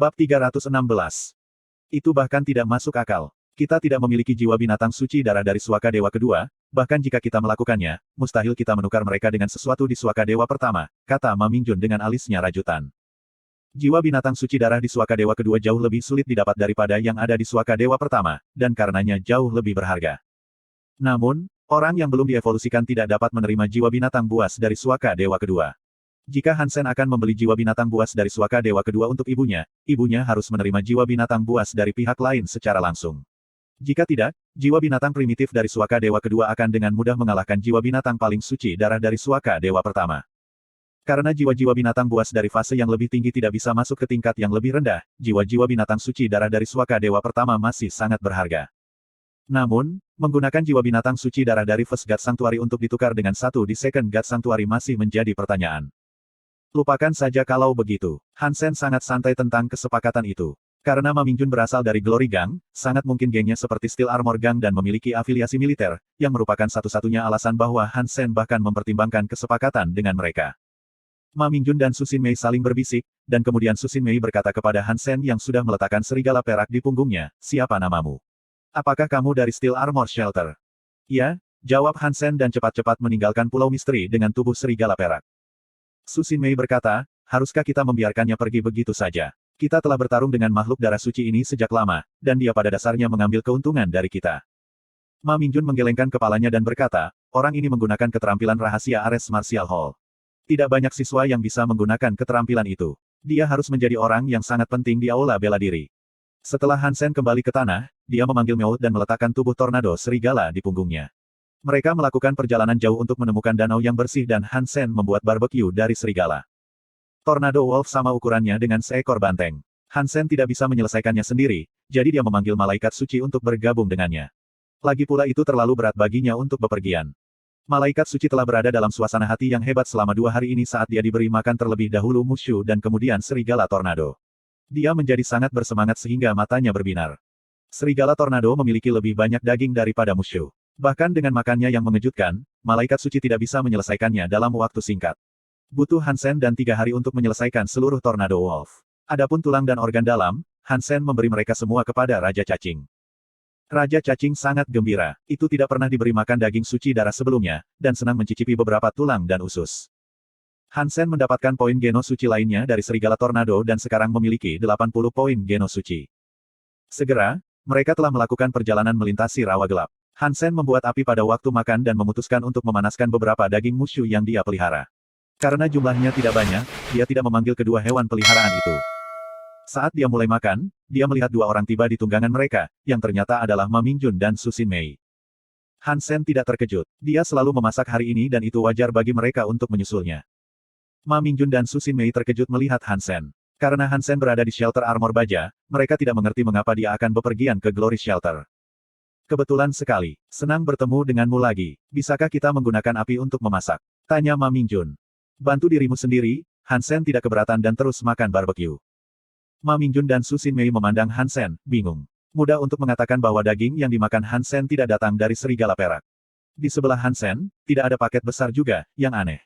Bab 316. Itu bahkan tidak masuk akal. Kita tidak memiliki jiwa binatang suci darah dari Suaka Dewa kedua, bahkan jika kita melakukannya, mustahil kita menukar mereka dengan sesuatu di Suaka Dewa pertama, kata Ma Mingjun dengan alisnya rajutan. Jiwa binatang suci darah di Suaka Dewa kedua jauh lebih sulit didapat daripada yang ada di Suaka Dewa pertama, dan karenanya jauh lebih berharga. Namun, orang yang belum dievolusikan tidak dapat menerima jiwa binatang buas dari Suaka Dewa kedua. Jika Hansen akan membeli jiwa binatang buas dari Suaka Dewa kedua untuk ibunya, ibunya harus menerima jiwa binatang buas dari pihak lain secara langsung. Jika tidak, jiwa binatang primitif dari Suaka Dewa kedua akan dengan mudah mengalahkan jiwa binatang paling suci darah dari Suaka Dewa pertama. Karena jiwa-jiwa binatang buas dari fase yang lebih tinggi tidak bisa masuk ke tingkat yang lebih rendah, jiwa-jiwa binatang suci darah dari Suaka Dewa pertama masih sangat berharga. Namun, menggunakan jiwa binatang suci darah dari First God Sanctuary untuk ditukar dengan satu di Second God Sanctuary masih menjadi pertanyaan. Lupakan saja kalau begitu. Hansen sangat santai tentang kesepakatan itu. Karena Ma Mingjun berasal dari Glory Gang, sangat mungkin gengnya seperti Steel Armor Gang dan memiliki afiliasi militer, yang merupakan satu-satunya alasan bahwa Hansen bahkan mempertimbangkan kesepakatan dengan mereka. Ma Mingjun dan Su Xin Mei saling berbisik, dan kemudian Su Xin Mei berkata kepada Hansen yang sudah meletakkan serigala perak di punggungnya, "Siapa namamu? Apakah kamu dari Steel Armor Shelter?" "Ya," jawab Hansen dan cepat-cepat meninggalkan Pulau Misteri dengan tubuh serigala perak. Su Xin Mei berkata, "Haruskah kita membiarkannya pergi begitu saja? Kita telah bertarung dengan makhluk darah suci ini sejak lama, dan dia pada dasarnya mengambil keuntungan dari kita." Ma Mingjun menggelengkan kepalanya dan berkata, "Orang ini menggunakan keterampilan rahasia Ares Martial Hall. Tidak banyak siswa yang bisa menggunakan keterampilan itu. Dia harus menjadi orang yang sangat penting di aula bela diri." Setelah Hansen kembali ke tanah, dia memanggil Meout dan meletakkan tubuh tornado serigala di punggungnya. Mereka melakukan perjalanan jauh untuk menemukan danau yang bersih dan Hansen membuat barbeque dari serigala. Tornado Wolf sama ukurannya dengan seekor banteng. Hansen tidak bisa menyelesaikannya sendiri, jadi dia memanggil malaikat suci untuk bergabung dengannya. Lagi pula itu terlalu berat baginya untuk bepergian. Malaikat suci telah berada dalam suasana hati yang hebat selama 2 hari ini saat dia diberi makan terlebih dahulu Mushu dan kemudian serigala tornado. Dia menjadi sangat bersemangat sehingga matanya berbinar. Serigala tornado memiliki lebih banyak daging daripada Mushu. Bahkan dengan makannya yang mengejutkan, malaikat suci tidak bisa menyelesaikannya dalam waktu singkat. Butuh Hansen dan 3 hari untuk menyelesaikan seluruh Tornado Wolf. Adapun tulang dan organ dalam, Hansen memberi mereka semua kepada Raja Cacing. Raja Cacing sangat gembira, itu tidak pernah diberi makan daging suci darah sebelumnya, dan senang mencicipi beberapa tulang dan usus. Hansen mendapatkan poin geno suci lainnya dari serigala tornado dan sekarang memiliki 80 poin geno suci. Segera, mereka telah melakukan perjalanan melintasi rawa gelap. Hansen membuat api pada waktu makan dan memutuskan untuk memanaskan beberapa daging mushu yang dia pelihara. Karena jumlahnya tidak banyak, dia tidak memanggil kedua hewan peliharaan itu. Saat dia mulai makan, dia melihat 2 orang tiba di tunggangan mereka, yang ternyata adalah Ma Mingjun dan Su Xin Mei. Hansen tidak terkejut. Dia selalu memasak hari ini dan itu wajar bagi mereka untuk menyusulnya. Ma Mingjun dan Su Xin Mei terkejut melihat Hansen. Karena Hansen berada di shelter armor baja, mereka tidak mengerti mengapa dia akan bepergian ke Glory Shelter. "Kebetulan sekali. Senang bertemu denganmu lagi. Bisakah kita menggunakan api untuk memasak?" tanya Ma Mingjun. "Bantu dirimu sendiri." Hansen tidak keberatan dan terus makan barbeque. Ma Mingjun dan Su Xin Mei memandang Hansen, bingung. Mudah untuk mengatakan bahwa daging yang dimakan Hansen tidak datang dari serigala perak. Di sebelah Hansen, tidak ada paket besar juga, yang aneh.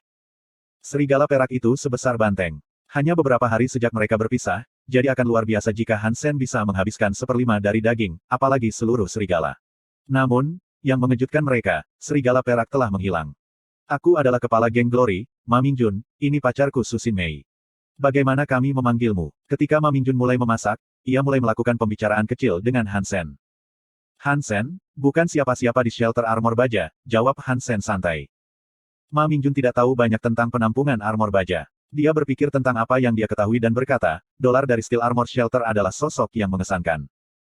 Serigala perak itu sebesar banteng. Hanya beberapa hari sejak mereka berpisah, jadi akan luar biasa jika Hansen bisa menghabiskan 1/5 dari daging, apalagi seluruh serigala. Namun, yang mengejutkan mereka, serigala perak telah menghilang. "Aku adalah kepala geng Glory, Ma Mingjun, ini pacarku Su Xin Mei. Bagaimana kami memanggilmu?" Ketika Ma Mingjun mulai memasak, ia mulai melakukan pembicaraan kecil dengan Hansen. "Hansen, bukan siapa-siapa di shelter armor baja," jawab Hansen santai. Ma Mingjun tidak tahu banyak tentang penampungan armor baja. Dia berpikir tentang apa yang dia ketahui dan berkata, dolar dari Steel Armor Shelter adalah sosok yang mengesankan.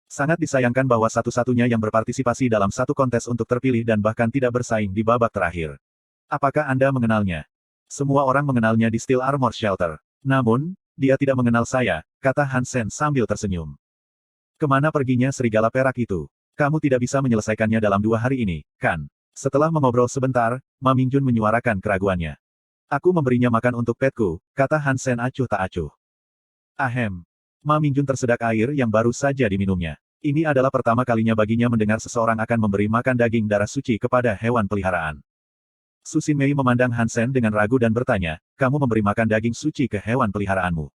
Sangat disayangkan bahwa satu-satunya yang berpartisipasi dalam satu kontes untuk terpilih dan bahkan tidak bersaing di babak terakhir. "Apakah Anda mengenalnya?" "Semua orang mengenalnya di Steel Armor Shelter. Namun, dia tidak mengenal saya," kata Hansen sambil tersenyum. "Kemana perginya serigala perak itu? Kamu tidak bisa menyelesaikannya dalam 2 hari ini, kan?" Setelah mengobrol sebentar, Ma Mingjun menyuarakan keraguannya. "Aku memberinya makan untuk petku," kata Hansen acuh tak acuh. "Ahem." Ma Mingjun tersedak air yang baru saja diminumnya. Ini adalah pertama kalinya baginya mendengar seseorang akan memberi makan daging darah suci kepada hewan peliharaan. Su Xin Mei memandang Hansen dengan ragu dan bertanya, "Kamu memberi makan daging suci ke hewan peliharaanmu?"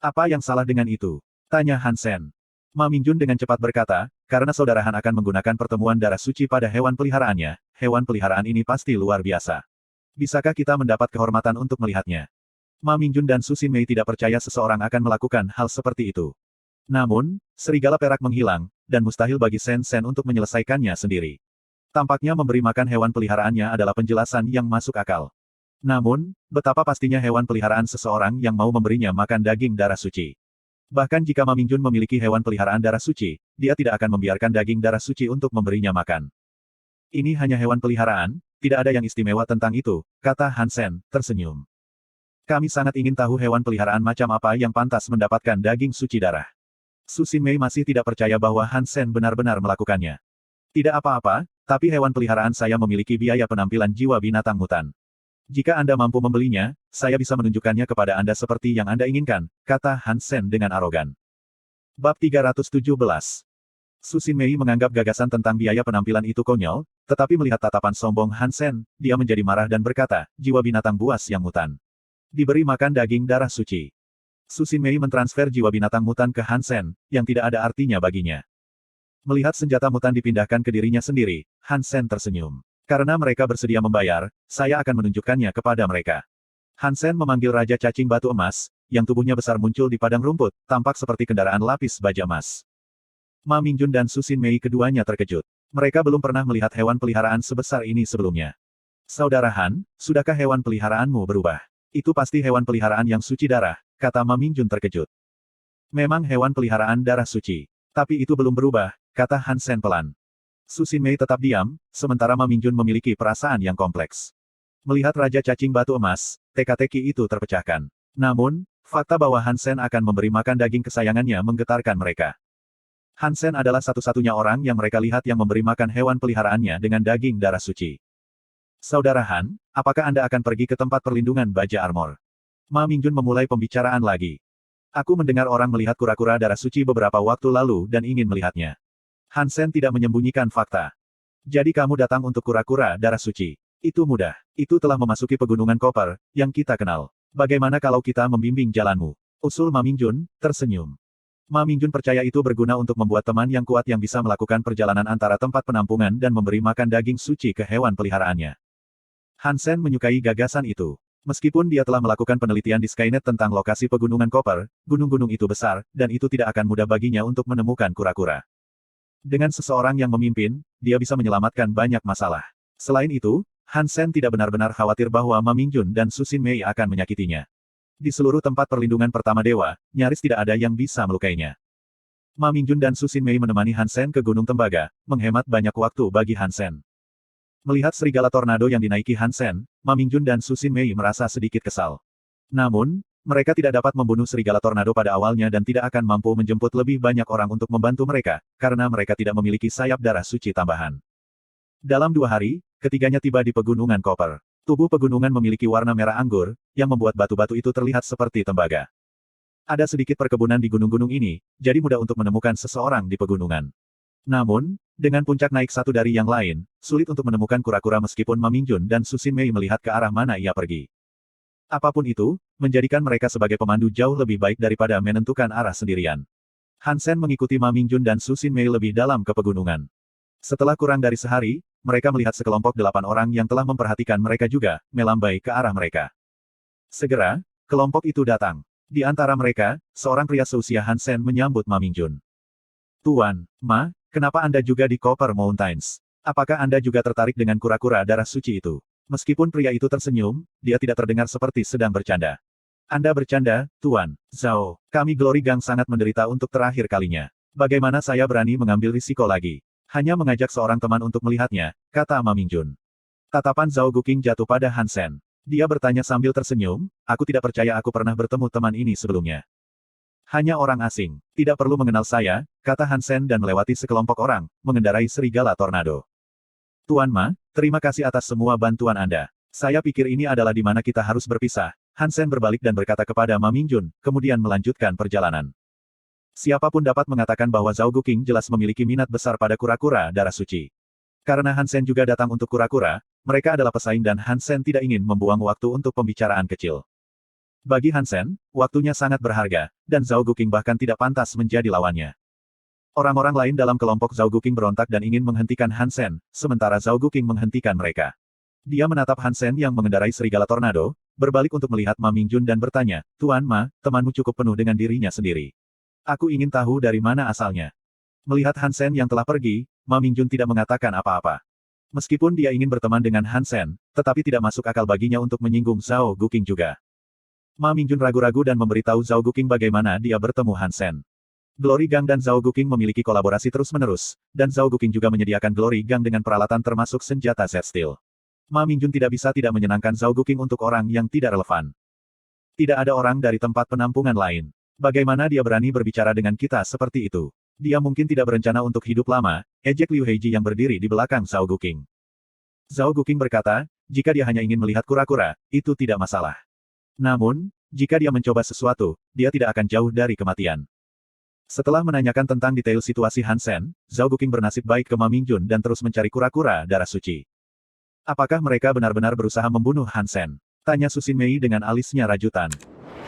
Apa yang salah dengan itu? Tanya Han Sen. Ma Mingjun dengan cepat berkata, karena saudara Han akan menggunakan pertemuan darah suci pada hewan peliharaannya, hewan peliharaan ini pasti luar biasa. Bisakah kita mendapat kehormatan untuk melihatnya? Ma Mingjun dan Su Xin Mei tidak percaya seseorang akan melakukan hal seperti itu. Namun, serigala perak menghilang, dan mustahil bagi Sen Sen untuk menyelesaikannya sendiri. Tampaknya memberi makan hewan peliharaannya adalah penjelasan yang masuk akal. Namun, betapa pastinya hewan peliharaan seseorang yang mau memberinya makan daging darah suci. Bahkan jika Ma Mingjun memiliki hewan peliharaan darah suci, dia tidak akan membiarkan daging darah suci untuk memberinya makan. Ini hanya hewan peliharaan, tidak ada yang istimewa tentang itu, kata Han Sen, tersenyum. Kami sangat ingin tahu hewan peliharaan macam apa yang pantas mendapatkan daging suci darah. Su Xin Mei masih tidak percaya bahwa Han Sen benar-benar melakukannya. Tidak apa-apa, tapi hewan peliharaan saya memiliki biaya penampilan jiwa binatang hutan. Jika Anda mampu membelinya, saya bisa menunjukkannya kepada Anda seperti yang Anda inginkan, kata Han Sen dengan arogan. Bab 317. Su Xin Mei menganggap gagasan tentang biaya penampilan itu konyol, tetapi melihat tatapan sombong Han Sen, dia menjadi marah dan berkata, jiwa binatang buas yang mutan. Diberi makan daging darah suci. Su Xin Mei mentransfer jiwa binatang mutan ke Han Sen, yang tidak ada artinya baginya. Melihat senjata mutan dipindahkan ke dirinya sendiri, Han Sen tersenyum. Karena mereka bersedia membayar, saya akan menunjukkannya kepada mereka. Han Sen memanggil Raja Cacing Batu Emas, yang tubuhnya besar muncul di padang rumput, tampak seperti kendaraan lapis baja emas. Ma Mingjun dan Su Xin Mei keduanya terkejut. Mereka belum pernah melihat hewan peliharaan sebesar ini sebelumnya. Saudara Han, sudahkah hewan peliharaanmu berubah? Itu pasti hewan peliharaan yang suci darah, kata Ma Mingjun terkejut. Memang hewan peliharaan darah suci. Tapi itu belum berubah, kata Han Sen pelan. Su Xin Mei tetap diam, sementara Ma Mingjun memiliki perasaan yang kompleks. Melihat Raja Cacing Batu Emas, teka-teki itu terpecahkan. Namun, fakta bahwa Han Sen akan memberi makan daging kesayangannya menggetarkan mereka. Han Sen adalah satu-satunya orang yang mereka lihat yang memberi makan hewan peliharaannya dengan daging darah suci. Saudara Han, apakah Anda akan pergi ke tempat perlindungan baja armor? Ma Mingjun memulai pembicaraan lagi. Aku mendengar orang melihat kura-kura darah suci beberapa waktu lalu dan ingin melihatnya. Han Sen tidak menyembunyikan fakta. Jadi kamu datang untuk kura-kura darah suci. Itu mudah. Itu telah memasuki pegunungan Koper, yang kita kenal. Bagaimana kalau kita membimbing jalanmu? Usul Ma Mingjun, tersenyum. Ma Mingjun percaya itu berguna untuk membuat teman yang kuat yang bisa melakukan perjalanan antara tempat penampungan dan memberi makan daging suci ke hewan peliharaannya. Han Sen menyukai gagasan itu. Meskipun dia telah melakukan penelitian di Skynet tentang lokasi pegunungan Koper, gunung-gunung itu besar, dan itu tidak akan mudah baginya untuk menemukan kura-kura. Dengan seseorang yang memimpin, dia bisa menyelamatkan banyak masalah. Selain itu, Han Sen tidak benar-benar khawatir bahwa Ma Mingjun dan Su Xin Mei akan menyakitinya. Di seluruh tempat perlindungan pertama dewa, nyaris tidak ada yang bisa melukainya. Ma Mingjun dan Su Xin Mei menemani Han Sen ke Gunung Tembaga, menghemat banyak waktu bagi Han Sen. Melihat serigala tornado yang dinaiki Han Sen, Ma Mingjun dan Su Xin Mei merasa sedikit kesal. Namun, mereka tidak dapat membunuh serigala tornado pada awalnya dan tidak akan mampu menjemput lebih banyak orang untuk membantu mereka, karena mereka tidak memiliki sayap darah suci tambahan. Dalam 2 hari, ketiganya tiba di pegunungan Koper. Tubuh pegunungan memiliki warna merah anggur, yang membuat batu-batu itu terlihat seperti tembaga. Ada sedikit perkebunan di gunung-gunung ini, jadi mudah untuk menemukan seseorang di pegunungan. Namun, dengan puncak naik satu dari yang lain, sulit untuk menemukan kura-kura meskipun Ma Mingjun dan Su Xin Mei melihat ke arah mana ia pergi. Apapun itu, menjadikan mereka sebagai pemandu jauh lebih baik daripada menentukan arah sendirian. Han Sen mengikuti Ma Mingjun dan Su Xin Mei lebih dalam ke pegunungan. Setelah kurang dari sehari, mereka melihat sekelompok 8 orang yang telah memperhatikan mereka juga, melambai ke arah mereka. Segera, kelompok itu datang. Di antara mereka, seorang pria seusia Han Sen menyambut Ma Mingjun. Tuan, Ma, kenapa Anda juga di Copper Mountains? Apakah Anda juga tertarik dengan kura-kura darah suci itu? Meskipun pria itu tersenyum, dia tidak terdengar seperti sedang bercanda. Anda bercanda, Tuan Zhao. Kami Glory Gang sangat menderita untuk terakhir kalinya. Bagaimana saya berani mengambil risiko lagi? Hanya mengajak seorang teman untuk melihatnya, kata Ma Mingjun. Tatapan Zhao Guqing jatuh pada Han Sen. Dia bertanya sambil tersenyum, aku tidak percaya aku pernah bertemu teman ini sebelumnya. Hanya orang asing. Tidak perlu mengenal saya, kata Han Sen dan melewati sekelompok orang, mengendarai serigala tornado. Tuan Ma, terima kasih atas semua bantuan Anda. Saya pikir ini adalah di mana kita harus berpisah. Han Sen berbalik dan berkata kepada Ma Mingjun, kemudian melanjutkan perjalanan. Siapapun dapat mengatakan bahwa Zhao Guqing jelas memiliki minat besar pada kura-kura darah suci. Karena Han Sen juga datang untuk kura-kura, mereka adalah pesaing dan Han Sen tidak ingin membuang waktu untuk pembicaraan kecil. Bagi Hansen, waktunya sangat berharga, dan Zhao Guqing bahkan tidak pantas menjadi lawannya. Orang-orang lain dalam kelompok Zhao Guqing berontak dan ingin menghentikan Hansen, sementara Zhao Guqing menghentikan mereka. Dia menatap Hansen yang mengendarai serigala tornado, berbalik untuk melihat Ma Mingjun dan bertanya, "Tuan Ma, temanmu cukup penuh dengan dirinya sendiri. Aku ingin tahu dari mana asalnya." Melihat Hansen yang telah pergi, Ma Mingjun tidak mengatakan apa-apa. Meskipun dia ingin berteman dengan Hansen, tetapi tidak masuk akal baginya untuk menyinggung Zhao Guqing juga. Ma Mingjun ragu-ragu dan memberitahu Zhao Guqing bagaimana dia bertemu Hansen. Glory Gang dan Zhao Guqing memiliki kolaborasi terus-menerus, dan Zhao Guqing juga menyediakan Glory Gang dengan peralatan termasuk senjata Z-Steel. Ma Mingjun tidak bisa tidak menyenangkan Zhao Guqing untuk orang yang tidak relevan. Tidak ada orang dari tempat penampungan lain. Bagaimana dia berani berbicara dengan kita seperti itu? Dia mungkin tidak berencana untuk hidup lama, ejek Liu Heiji yang berdiri di belakang Zhao Guqing. Zhao Guqing berkata, jika dia hanya ingin melihat kura-kura, itu tidak masalah. Namun, jika dia mencoba sesuatu, dia tidak akan jauh dari kematian. Setelah menanyakan tentang detail situasi Hansen, Zhao Guqing bernasib baik ke Ma Mingjun dan terus mencari kura-kura darah suci. Apakah mereka benar-benar berusaha membunuh Hansen? Tanya Susin Mei dengan alisnya rajutan.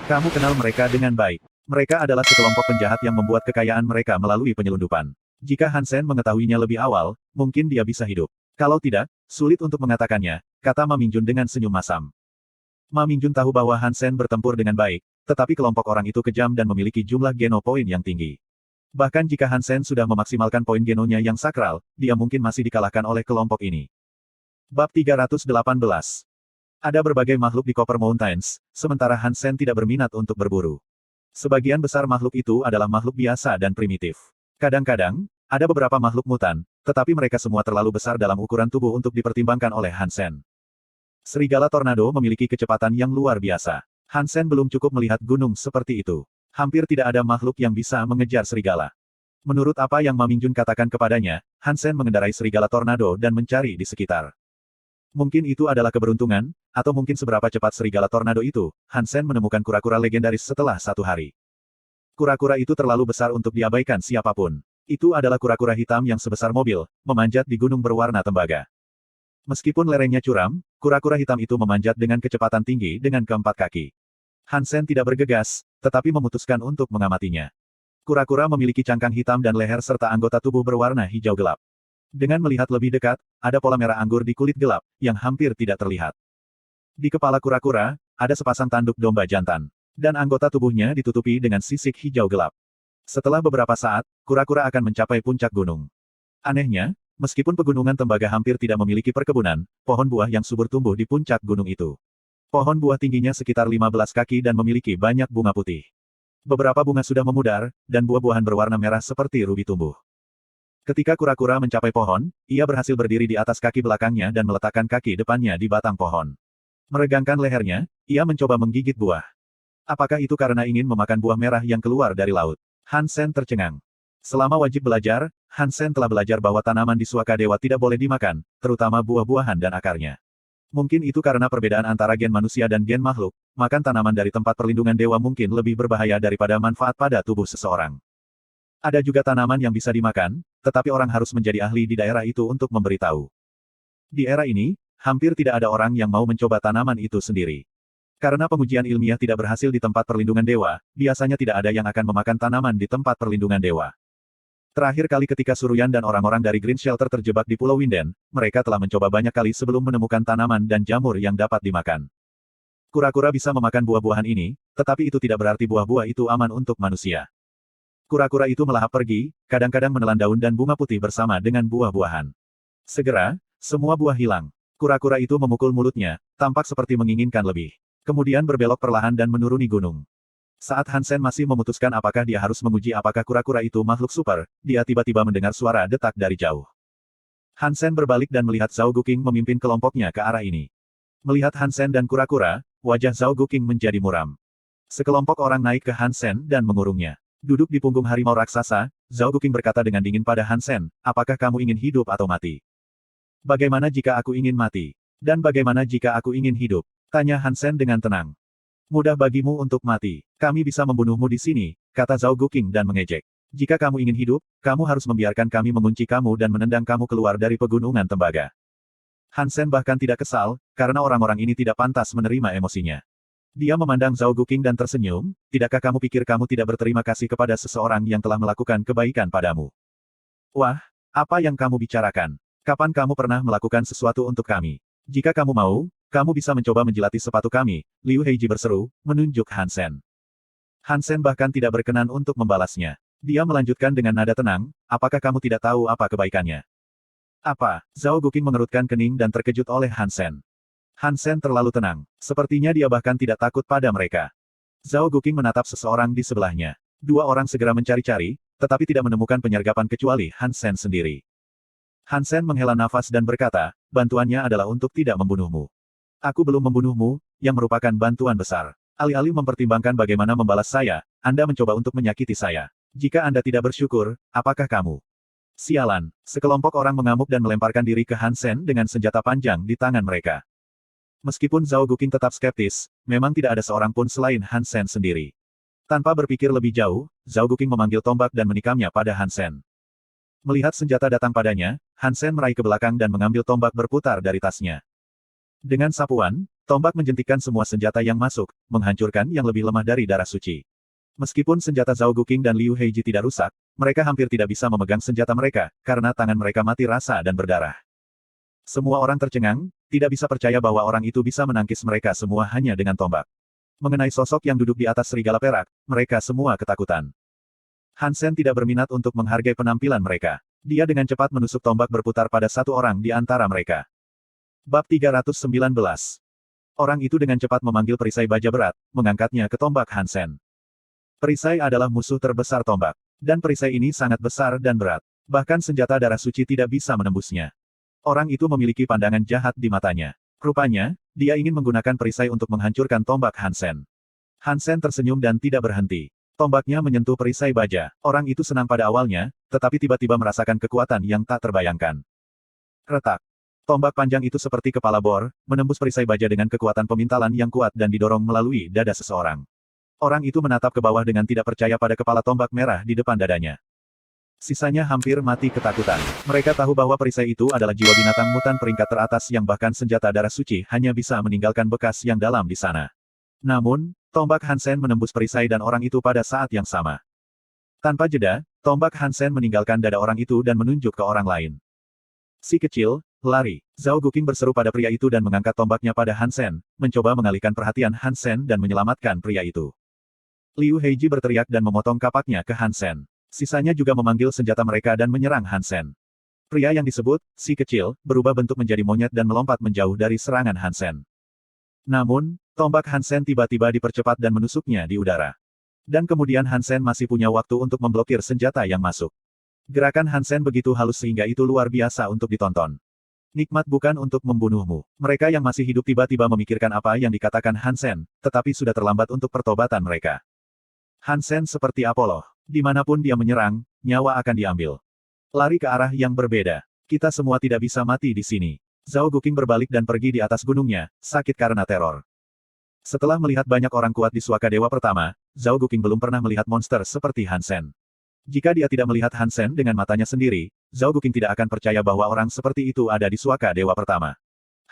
Kamu kenal mereka dengan baik. Mereka adalah sekelompok penjahat yang membuat kekayaan mereka melalui penyelundupan. Jika Hansen mengetahuinya lebih awal, mungkin dia bisa hidup. Kalau tidak, sulit untuk mengatakannya, kata Ma Mingjun dengan senyum masam. Ma Mingjun tahu bahwa Hansen bertempur dengan baik, tetapi kelompok orang itu kejam dan memiliki jumlah geno poin yang tinggi. Bahkan jika Hansen sudah memaksimalkan poin genonya yang sakral, dia mungkin masih dikalahkan oleh kelompok ini. Bab 318. Ada berbagai makhluk di Copper Mountains, sementara Hansen tidak berminat untuk berburu. Sebagian besar makhluk itu adalah makhluk biasa dan primitif. Kadang-kadang, ada beberapa makhluk mutan, tetapi mereka semua terlalu besar dalam ukuran tubuh untuk dipertimbangkan oleh Hansen. Serigala tornado memiliki kecepatan yang luar biasa. Hansen belum cukup melihat gunung seperti itu. Hampir tidak ada makhluk yang bisa mengejar serigala. Menurut apa yang Ma Mingjun katakan kepadanya, Hansen mengendarai serigala tornado dan mencari di sekitar. Mungkin itu adalah keberuntungan, atau mungkin seberapa cepat serigala tornado itu, Hansen menemukan kura-kura legendaris setelah 1 hari. Kura-kura itu terlalu besar untuk diabaikan siapapun. Itu adalah kura-kura hitam yang sebesar mobil, memanjat di gunung berwarna tembaga. Meskipun lerengnya curam, kura-kura hitam itu memanjat dengan kecepatan tinggi dengan keempat kaki. Hansen tidak bergegas, tetapi memutuskan untuk mengamatinya. Kura-kura memiliki cangkang hitam dan leher serta anggota tubuh berwarna hijau gelap. Dengan melihat lebih dekat, ada pola merah anggur di kulit gelap, yang hampir tidak terlihat. Di kepala kura-kura, ada sepasang tanduk domba jantan. Dan anggota tubuhnya ditutupi dengan sisik hijau gelap. Setelah beberapa saat, kura-kura akan mencapai puncak gunung. Anehnya, meskipun pegunungan tembaga hampir tidak memiliki perkebunan, pohon buah yang subur tumbuh di puncak gunung itu. Pohon buah tingginya sekitar 15 kaki dan memiliki banyak bunga putih. Beberapa bunga sudah memudar, dan buah-buahan berwarna merah seperti rubi tumbuh. Ketika kura-kura mencapai pohon, ia berhasil berdiri di atas kaki belakangnya dan meletakkan kaki depannya di batang pohon. Meregangkan lehernya, ia mencoba menggigit buah. Apakah itu karena ingin memakan buah merah yang keluar dari laut? Hansen tercengang. Selama wajib belajar, Hansen telah belajar bahwa tanaman di Suaka Dewa tidak boleh dimakan, terutama buah-buahan dan akarnya. Mungkin itu karena perbedaan antara gen manusia dan gen makhluk, makan tanaman dari tempat perlindungan dewa mungkin lebih berbahaya daripada manfaat pada tubuh seseorang. Ada juga tanaman yang bisa dimakan, tetapi orang harus menjadi ahli di daerah itu untuk memberitahu. Di era ini, hampir tidak ada orang yang mau mencoba tanaman itu sendiri. Karena pengujian ilmiah tidak berhasil di tempat perlindungan dewa, biasanya tidak ada yang akan memakan tanaman di tempat perlindungan dewa. Terakhir kali ketika Suruyan dan orang-orang dari Green Shelter terjebak di Pulau Winden, mereka telah mencoba banyak kali sebelum menemukan tanaman dan jamur yang dapat dimakan. Kura-kura bisa memakan buah-buahan ini, tetapi itu tidak berarti buah-buah itu aman untuk manusia. Kura-kura itu melahap pergi, kadang-kadang menelan daun dan bunga putih bersama dengan buah-buahan. Segera, semua buah hilang. Kura-kura itu memukul mulutnya, tampak seperti menginginkan lebih. Kemudian berbelok perlahan dan menuruni gunung. Saat Hansen masih memutuskan apakah dia harus menguji apakah kura-kura itu makhluk super, dia tiba-tiba mendengar suara detak dari jauh. Hansen berbalik dan melihat Zhao Guqing memimpin kelompoknya ke arah ini. Melihat Hansen dan kura-kura, wajah Zhao Guqing menjadi muram. Sekelompok orang naik ke Hansen dan mengurungnya. Duduk di punggung harimau raksasa, Zhao Guqing berkata dengan dingin pada Hansen, apakah kamu ingin hidup atau mati? Bagaimana jika aku ingin mati? Dan bagaimana jika aku ingin hidup? Tanya Hansen dengan tenang. Mudah bagimu untuk mati. Kami bisa membunuhmu di sini, kata Zhao Guqing dan mengejek. Jika kamu ingin hidup, kamu harus membiarkan kami mengunci kamu dan menendang kamu keluar dari pegunungan tembaga. Hansen bahkan tidak kesal, karena orang-orang ini tidak pantas menerima emosinya. Dia memandang Zhao Guqing dan tersenyum, tidakkah kamu pikir kamu tidak berterima kasih kepada seseorang yang telah melakukan kebaikan padamu? Wah, apa yang kamu bicarakan? Kapan kamu pernah melakukan sesuatu untuk kami? Jika kamu mau, kamu bisa mencoba menjilati sepatu kami, Liu Heiji berseru, menunjuk Han Sen. Han Sen bahkan tidak berkenan untuk membalasnya. Dia melanjutkan dengan nada tenang, apakah kamu tidak tahu apa kebaikannya? Apa? Zhao Guqing mengerutkan kening dan terkejut oleh Han Sen. Han Sen terlalu tenang. Sepertinya dia bahkan tidak takut pada mereka. Zhao Guqing menatap seseorang di sebelahnya. Dua orang segera mencari-cari, tetapi tidak menemukan penyergapan kecuali Han Sen sendiri. Han Sen menghela nafas dan berkata, bantuannya adalah untuk tidak membunuhmu. Aku belum membunuhmu, yang merupakan bantuan besar. Alih-alih mempertimbangkan bagaimana membalas saya, Anda mencoba untuk menyakiti saya. Jika Anda tidak bersyukur, apakah kamu? Sialan, sekelompok orang mengamuk dan melemparkan diri ke Han Sen dengan senjata panjang di tangan mereka. Meskipun Zhao Guqing tetap skeptis, memang tidak ada seorang pun selain Han Sen sendiri. Tanpa berpikir lebih jauh, Zhao Guqing memanggil tombak dan menikamnya pada Han Sen. Melihat senjata datang padanya, Han Sen meraih ke belakang dan mengambil tombak berputar dari tasnya. Dengan sapuan, tombak menjentikkan semua senjata yang masuk, menghancurkan yang lebih lemah dari darah suci. Meskipun senjata Zhao Guqing dan Liu Heiji tidak rusak, mereka hampir tidak bisa memegang senjata mereka, karena tangan mereka mati rasa dan berdarah. Semua orang tercengang, tidak bisa percaya bahwa orang itu bisa menangkis mereka semua hanya dengan tombak. Mengenai sosok yang duduk di atas serigala perak, mereka semua ketakutan. Han Sen tidak berminat untuk menghargai penampilan mereka. Dia dengan cepat menusuk tombak berputar pada satu orang di antara mereka. Bab 319. Orang itu dengan cepat memanggil perisai baja berat, mengangkatnya ke tombak Han Sen. Perisai adalah musuh terbesar tombak. Dan perisai ini sangat besar dan berat. Bahkan senjata darah suci tidak bisa menembusnya. Orang itu memiliki pandangan jahat di matanya. Rupanya, dia ingin menggunakan perisai untuk menghancurkan tombak Han Sen. Han Sen tersenyum dan tidak berhenti. Tombaknya menyentuh perisai baja. Orang itu senang pada awalnya, tetapi tiba-tiba merasakan kekuatan yang tak terbayangkan. Retak. Tombak panjang itu seperti kepala bor, menembus perisai baja dengan kekuatan pemintalan yang kuat dan didorong melalui dada seseorang. Orang itu menatap ke bawah dengan tidak percaya pada kepala tombak merah di depan dadanya. Sisanya hampir mati ketakutan. Mereka tahu bahwa perisai itu adalah jiwa binatang mutan peringkat teratas yang bahkan senjata darah suci hanya bisa meninggalkan bekas yang dalam di sana. Namun, tombak Han Sen menembus perisai dan orang itu pada saat yang sama. Tanpa jeda, tombak Han Sen meninggalkan dada orang itu dan menunjuk ke orang lain. Si kecil, lari. Zhao Guqing berseru pada pria itu dan mengangkat tombaknya pada Han Sen, mencoba mengalihkan perhatian Han Sen dan menyelamatkan pria itu. Liu Heiji berteriak dan memotong kapaknya ke Han Sen. Sisanya juga memanggil senjata mereka dan menyerang Han Sen. Pria yang disebut, si kecil, berubah bentuk menjadi monyet dan melompat menjauh dari serangan Han Sen. Namun, tombak Han Sen tiba-tiba dipercepat dan menusuknya di udara. Dan kemudian Han Sen masih punya waktu untuk memblokir senjata yang masuk. Gerakan Han Sen begitu halus sehingga itu luar biasa untuk ditonton. Nikmat bukan untuk membunuhmu. Mereka yang masih hidup tiba-tiba memikirkan apa yang dikatakan Han Sen, tetapi sudah terlambat untuk pertobatan mereka. Han Sen seperti Apollo. Dimanapun dia menyerang, nyawa akan diambil. Lari ke arah yang berbeda. Kita semua tidak bisa mati di sini. Zhao Guqing berbalik dan pergi di atas gunungnya, sakit karena teror. Setelah melihat banyak orang kuat di Suaka Dewa pertama, Zhao Guqing belum pernah melihat monster seperti Han Sen. Jika dia tidak melihat Han Sen dengan matanya sendiri, Zhao Guqing tidak akan percaya bahwa orang seperti itu ada di Suaka Dewa pertama.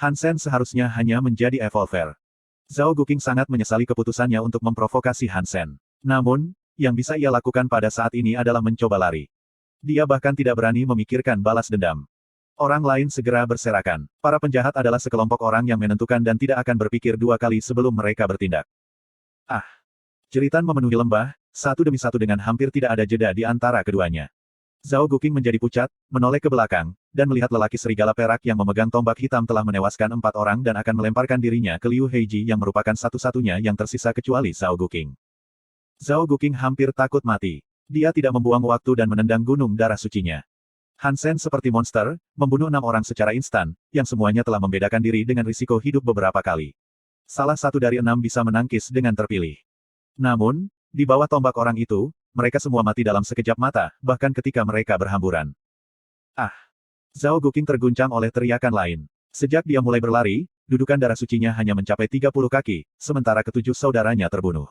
Han Sen seharusnya hanya menjadi evolver. Zhao Guqing sangat menyesali keputusannya untuk memprovokasi Han Sen. Namun, yang bisa ia lakukan pada saat ini adalah mencoba lari. Dia bahkan tidak berani memikirkan balas dendam. Orang lain segera berserakan. Para penjahat adalah sekelompok orang yang menentukan dan tidak akan berpikir dua kali sebelum mereka bertindak. Ah! Jeritan memenuhi lembah, satu demi satu dengan hampir tidak ada jeda di antara keduanya. Zhao Guqing menjadi pucat, menoleh ke belakang, dan melihat lelaki serigala perak yang memegang tombak hitam telah menewaskan 4 orang dan akan melemparkan dirinya ke Liu Heiji yang merupakan satu-satunya yang tersisa kecuali Zhao Guqing. Zhao Guqing hampir takut mati. Dia tidak membuang waktu dan menendang gunung darah sucinya. Han Sen seperti monster, membunuh 6 orang secara instan, yang semuanya telah membedakan diri dengan risiko hidup beberapa kali. Salah satu dari 6 bisa menangkis dengan terpilih. Namun, di bawah tombak orang itu, mereka semua mati dalam sekejap mata, bahkan ketika mereka berhamburan. Ah! Zhao Guqing terguncang oleh teriakan lain. Sejak dia mulai berlari, dudukan darah sucinya hanya mencapai 30 kaki, sementara ketujuh saudaranya terbunuh.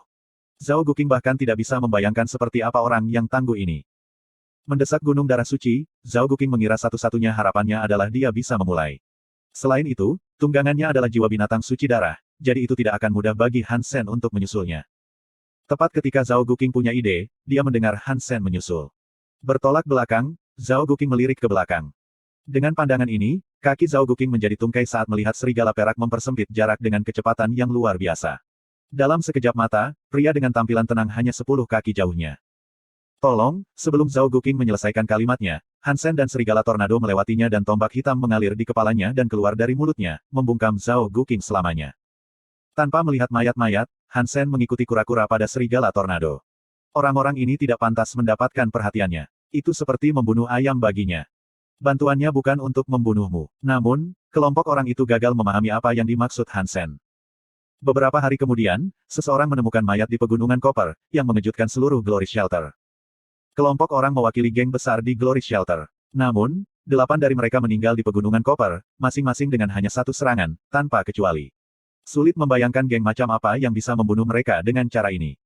Zhao Guqing bahkan tidak bisa membayangkan seperti apa orang yang tangguh ini. Mendesak gunung darah suci, Zhao Guqing mengira satu-satunya harapannya adalah dia bisa memulai. Selain itu, tunggangannya adalah jiwa binatang suci darah, jadi itu tidak akan mudah bagi Han Sen untuk menyusulnya. Tepat ketika Zhao Guqing punya ide, dia mendengar Han Sen menyusul. Bertolak belakang, Zhao Guqing melirik ke belakang. Dengan pandangan ini, kaki Zhao Guqing menjadi tungkai saat melihat serigala perak mempersempit jarak dengan kecepatan yang luar biasa. Dalam sekejap mata, pria dengan tampilan tenang hanya 10 kaki jauhnya. Tolong, sebelum Zhao Guqing menyelesaikan kalimatnya, Han Sen dan serigala tornado melewatinya dan tombak hitam mengalir di kepalanya dan keluar dari mulutnya, membungkam Zhao Guqing selamanya. Tanpa melihat mayat-mayat, Han Sen mengikuti kura-kura pada serigala tornado. Orang-orang ini tidak pantas mendapatkan perhatiannya. Itu seperti membunuh ayam baginya. Bantuannya bukan untuk membunuhmu. Namun, kelompok orang itu gagal memahami apa yang dimaksud Han Sen. Beberapa hari kemudian, seseorang menemukan mayat di pegunungan Koper, yang mengejutkan seluruh Glory Shelter. Kelompok orang mewakili geng besar di Glory Shelter. Namun, 8 dari mereka meninggal di pegunungan Koper, masing-masing dengan hanya 1 serangan, tanpa kecuali. Sulit membayangkan geng macam apa yang bisa membunuh mereka dengan cara ini.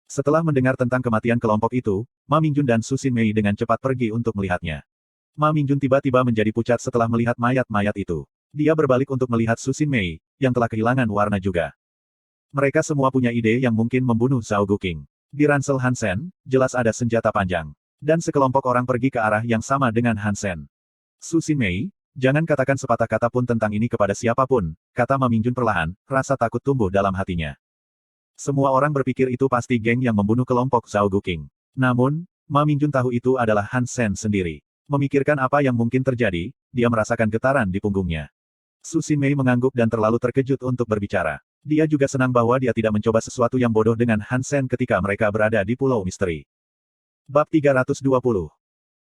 Setelah mendengar tentang kematian kelompok itu, Ma Mingjun dan Su Xinmei dengan cepat pergi untuk melihatnya. Ma Mingjun tiba-tiba menjadi pucat setelah melihat mayat-mayat itu. Dia berbalik untuk melihat Su Xinmei, yang telah kehilangan warna juga. Mereka semua punya ide yang mungkin membunuh Zhao Guqing. Di ransel Han Sen, jelas ada senjata panjang. Dan sekelompok orang pergi ke arah yang sama dengan Han Sen. Su Xinmei, jangan katakan sepatah kata pun tentang ini kepada siapapun, kata Ma Mingjun perlahan, rasa takut tumbuh dalam hatinya. Semua orang berpikir itu pasti geng yang membunuh kelompok Zhao Guqing. Namun, Ma Mingjun tahu itu adalah Han Sen sendiri. Memikirkan apa yang mungkin terjadi, dia merasakan getaran di punggungnya. Su Xinmei mengangguk dan terlalu terkejut untuk berbicara. Dia juga senang bahwa dia tidak mencoba sesuatu yang bodoh dengan Han Sen ketika mereka berada di Pulau Misteri. Bab 320.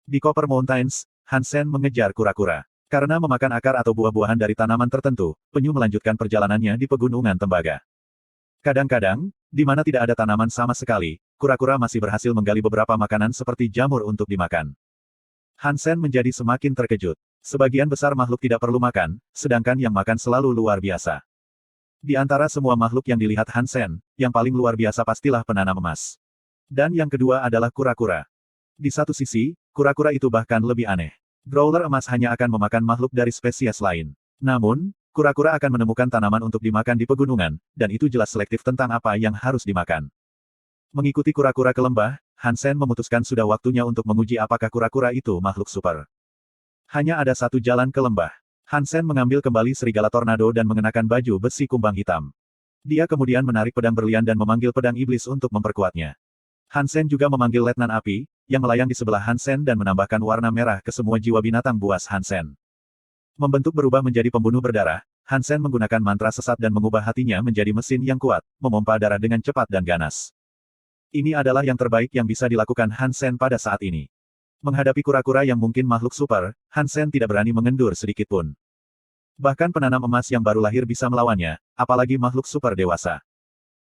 Di Copper Mountains, Han Sen mengejar kura-kura. Karena memakan akar atau buah-buahan dari tanaman tertentu, penyu melanjutkan perjalanannya di pegunungan tembaga. Kadang-kadang, di mana tidak ada tanaman sama sekali, kura-kura masih berhasil menggali beberapa makanan seperti jamur untuk dimakan. Han Sen menjadi semakin terkejut. Sebagian besar makhluk tidak perlu makan, sedangkan yang makan selalu luar biasa. Di antara semua makhluk yang dilihat Han Sen, yang paling luar biasa pastilah penanam emas. Dan yang kedua adalah kura-kura. Di satu sisi, kura-kura itu bahkan lebih aneh. Growler emas hanya akan memakan makhluk dari spesies lain. Namun, kura-kura akan menemukan tanaman untuk dimakan di pegunungan, dan itu jelas selektif tentang apa yang harus dimakan. Mengikuti kura-kura ke lembah, Han Sen memutuskan sudah waktunya untuk menguji apakah kura-kura itu makhluk super. Hanya ada satu jalan ke lembah. Han Sen mengambil kembali serigala tornado dan mengenakan baju besi kumbang hitam. Dia kemudian menarik pedang berlian dan memanggil pedang iblis untuk memperkuatnya. Han Sen juga memanggil letnan api, yang melayang di sebelah Han Sen dan menambahkan warna merah ke semua jiwa binatang buas Han Sen. Membentuk berubah menjadi pembunuh berdarah, Han Sen menggunakan mantra sesat dan mengubah hatinya menjadi mesin yang kuat, memompa darah dengan cepat dan ganas. Ini adalah yang terbaik yang bisa dilakukan Han Sen pada saat ini. Menghadapi kura-kura yang mungkin makhluk super, Han Sen tidak berani mengendur sedikitpun. Bahkan penanam emas yang baru lahir bisa melawannya, apalagi makhluk super dewasa.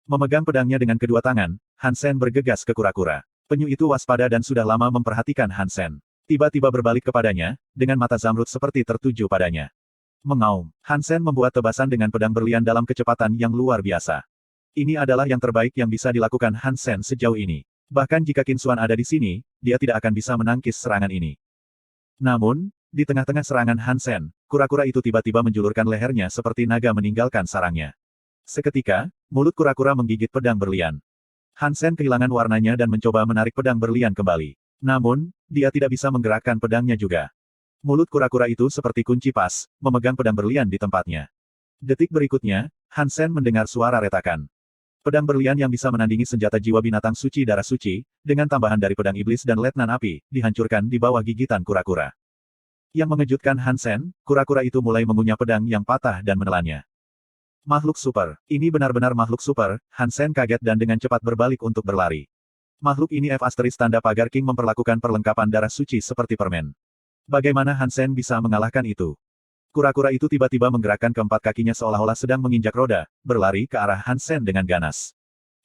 Memegang pedangnya dengan kedua tangan, Han Sen bergegas ke kura-kura. Penyu itu waspada dan sudah lama memperhatikan Han Sen. Tiba-tiba berbalik kepadanya, dengan mata zamrud seperti tertuju padanya. Mengaum, Han Sen membuat tebasan dengan pedang berlian dalam kecepatan yang luar biasa. Ini adalah yang terbaik yang bisa dilakukan Han Sen sejauh ini. Bahkan jika Qin Xuan ada di sini, dia tidak akan bisa menangkis serangan ini. Namun, di tengah-tengah serangan Han Sen, kura-kura itu tiba-tiba menjulurkan lehernya seperti naga meninggalkan sarangnya. Seketika, mulut kura-kura menggigit pedang berlian. Han Sen kehilangan warnanya dan mencoba menarik pedang berlian kembali. Namun, dia tidak bisa menggerakkan pedangnya juga. Mulut kura-kura itu seperti kunci pas, memegang pedang berlian di tempatnya. Detik berikutnya, Han Sen mendengar suara retakan. Pedang berlian yang bisa menandingi senjata jiwa binatang suci darah suci, dengan tambahan dari pedang iblis dan letnan api, dihancurkan di bawah gigitan kura-kura. Yang mengejutkan Han Sen, kura-kura itu mulai mengunyah pedang yang patah dan menelannya. Makhluk super. Ini benar-benar makhluk super, Han Sen kaget dan dengan cepat berbalik untuk berlari. Makhluk ini F asterisk tanda pagar King memperlakukan perlengkapan darah suci seperti permen. Bagaimana Han Sen bisa mengalahkan itu? Kura-kura itu tiba-tiba menggerakkan keempat kakinya seolah-olah sedang menginjak roda, berlari ke arah Han Sen dengan ganas.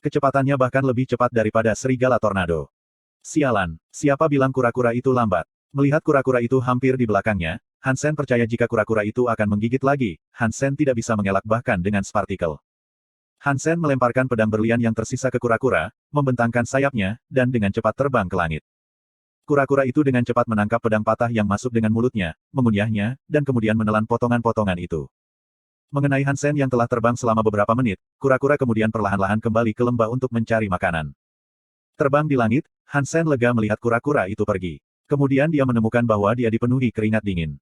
Kecepatannya bahkan lebih cepat daripada serigala tornado. Sialan, siapa bilang kura-kura itu lambat? Melihat kura-kura itu hampir di belakangnya, Han Sen percaya jika kura-kura itu akan menggigit lagi, Han Sen tidak bisa mengelak bahkan dengan spartikel. Han Sen melemparkan pedang berlian yang tersisa ke kura-kura, membentangkan sayapnya, dan dengan cepat terbang ke langit. Kura-kura itu dengan cepat menangkap pedang patah yang masuk dengan mulutnya, mengunyahnya, dan kemudian menelan potongan-potongan itu. Mengenai Hansen yang telah terbang selama beberapa menit, kura-kura kemudian perlahan-lahan kembali ke lembah untuk mencari makanan. Terbang di langit, Hansen lega melihat kura-kura itu pergi. Kemudian dia menemukan bahwa dia dipenuhi keringat dingin.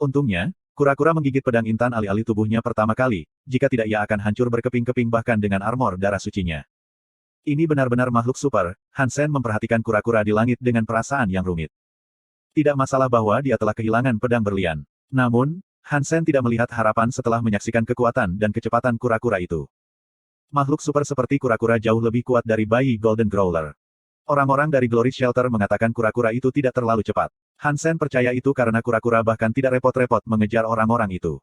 Untungnya, kura-kura menggigit pedang intan alih-alih tubuhnya pertama kali, jika tidak ia akan hancur berkeping-keping bahkan dengan armor darah sucinya. Ini benar-benar makhluk super, Hansen memperhatikan kura-kura di langit dengan perasaan yang rumit. Tidak masalah bahwa dia telah kehilangan pedang berlian. Namun, Hansen tidak melihat harapan setelah menyaksikan kekuatan dan kecepatan kura-kura itu. Makhluk super seperti kura-kura jauh lebih kuat dari bayi Golden Growler. Orang-orang dari Glory Shelter mengatakan kura-kura itu tidak terlalu cepat. Hansen percaya itu karena kura-kura bahkan tidak repot-repot mengejar orang-orang itu.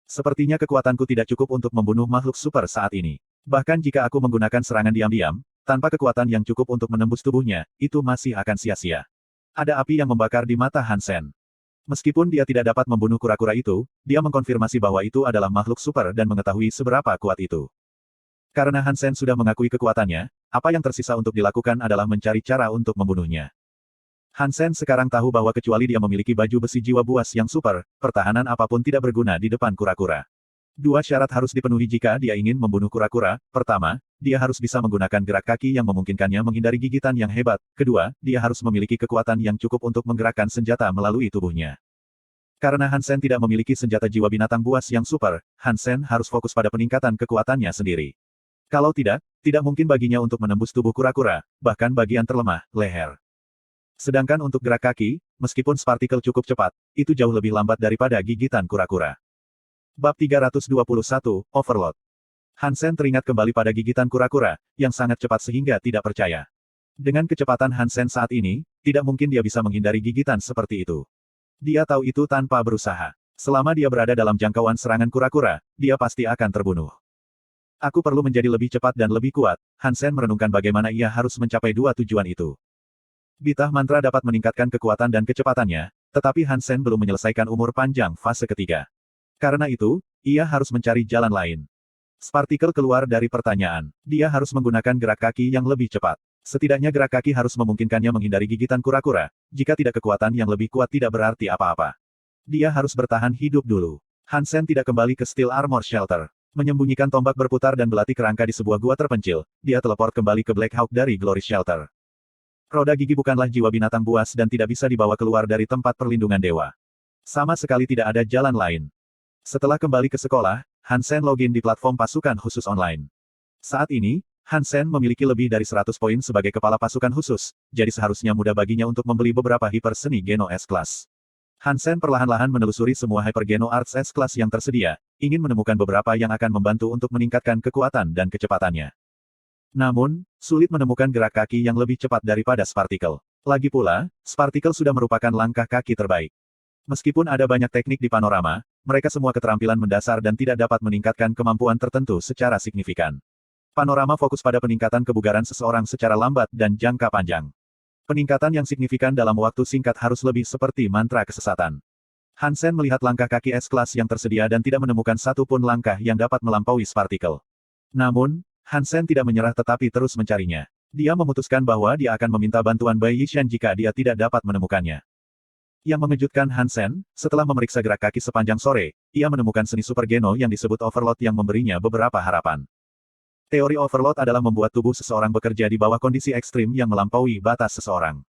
Sepertinya kekuatanku tidak cukup untuk membunuh makhluk super saat ini. Bahkan jika aku menggunakan serangan diam-diam, tanpa kekuatan yang cukup untuk menembus tubuhnya, itu masih akan sia-sia. Ada api yang membakar di mata Hansen. Meskipun dia tidak dapat membunuh kura-kura itu, dia mengkonfirmasi bahwa itu adalah makhluk super dan mengetahui seberapa kuat itu. Karena Hansen sudah mengakui kekuatannya, apa yang tersisa untuk dilakukan adalah mencari cara untuk membunuhnya. Hansen sekarang tahu bahwa kecuali dia memiliki baju besi jiwa buas yang super, pertahanan apapun tidak berguna di depan kura-kura. Dua syarat harus dipenuhi jika dia ingin membunuh kura-kura. Pertama, dia harus bisa menggunakan gerak kaki yang memungkinkannya menghindari gigitan yang hebat. Kedua, dia harus memiliki kekuatan yang cukup untuk menggerakkan senjata melalui tubuhnya. Karena Hansen tidak memiliki senjata jiwa binatang buas yang super, Hansen harus fokus pada peningkatan kekuatannya sendiri. Kalau tidak, tidak mungkin baginya untuk menembus tubuh kura-kura, bahkan bagian terlemah, leher. Sedangkan untuk gerak kaki, meskipun Sparticle cukup cepat, itu jauh lebih lambat daripada gigitan kura-kura. Bab 321, Overlord. Hansen teringat kembali pada gigitan kura-kura, yang sangat cepat sehingga tidak percaya. Dengan kecepatan Hansen saat ini, tidak mungkin dia bisa menghindari gigitan seperti itu. Dia tahu itu tanpa berusaha. Selama dia berada dalam jangkauan serangan kura-kura, dia pasti akan terbunuh. Aku perlu menjadi lebih cepat dan lebih kuat, Hansen merenungkan bagaimana ia harus mencapai dua tujuan itu. Bitah mantra dapat meningkatkan kekuatan dan kecepatannya, tetapi Hansen belum menyelesaikan umur panjang fase ketiga. Karena itu, ia harus mencari jalan lain. Sparticle keluar dari pertanyaan. Dia harus menggunakan gerak kaki yang lebih cepat. Setidaknya gerak kaki harus memungkinkannya menghindari gigitan kura-kura, jika tidak kekuatan yang lebih kuat tidak berarti apa-apa. Dia harus bertahan hidup dulu. Hansen tidak kembali ke Steel Armor Shelter. Menyembunyikan tombak berputar dan belati kerangka di sebuah gua terpencil, dia teleport kembali ke Black Hawk dari Glory Shelter. Roda gigi bukanlah jiwa binatang buas dan tidak bisa dibawa keluar dari tempat perlindungan dewa. Sama sekali tidak ada jalan lain. Setelah kembali ke sekolah, Hansen login di platform pasukan khusus online. Saat ini, Hansen memiliki lebih dari 100 poin sebagai kepala pasukan khusus, jadi seharusnya mudah baginya untuk membeli beberapa Hyper Seni Geno S-Class. Hansen perlahan-lahan menelusuri semua Hyper Geno Arts S-Class yang tersedia, ingin menemukan beberapa yang akan membantu untuk meningkatkan kekuatan dan kecepatannya. Namun, sulit menemukan gerak kaki yang lebih cepat daripada Sparticle. Lagi pula, Sparticle sudah merupakan langkah kaki terbaik. Meskipun ada banyak teknik di panorama, mereka semua keterampilan mendasar dan tidak dapat meningkatkan kemampuan tertentu secara signifikan. Panorama fokus pada peningkatan kebugaran seseorang secara lambat dan jangka panjang. Peningkatan yang signifikan dalam waktu singkat harus lebih seperti mantra kesesatan. Hansen melihat langkah kaki S-Class yang tersedia dan tidak menemukan satu pun langkah yang dapat melampaui Sparticle. Namun, Hansen tidak menyerah tetapi terus mencarinya. Dia memutuskan bahwa dia akan meminta bantuan Bai Yishan jika dia tidak dapat menemukannya. Yang mengejutkan Hansen, setelah memeriksa gerak kaki sepanjang sore, ia menemukan seni super geno yang disebut Overload yang memberinya beberapa harapan. Teori Overload adalah membuat tubuh seseorang bekerja di bawah kondisi ekstrim yang melampaui batas seseorang.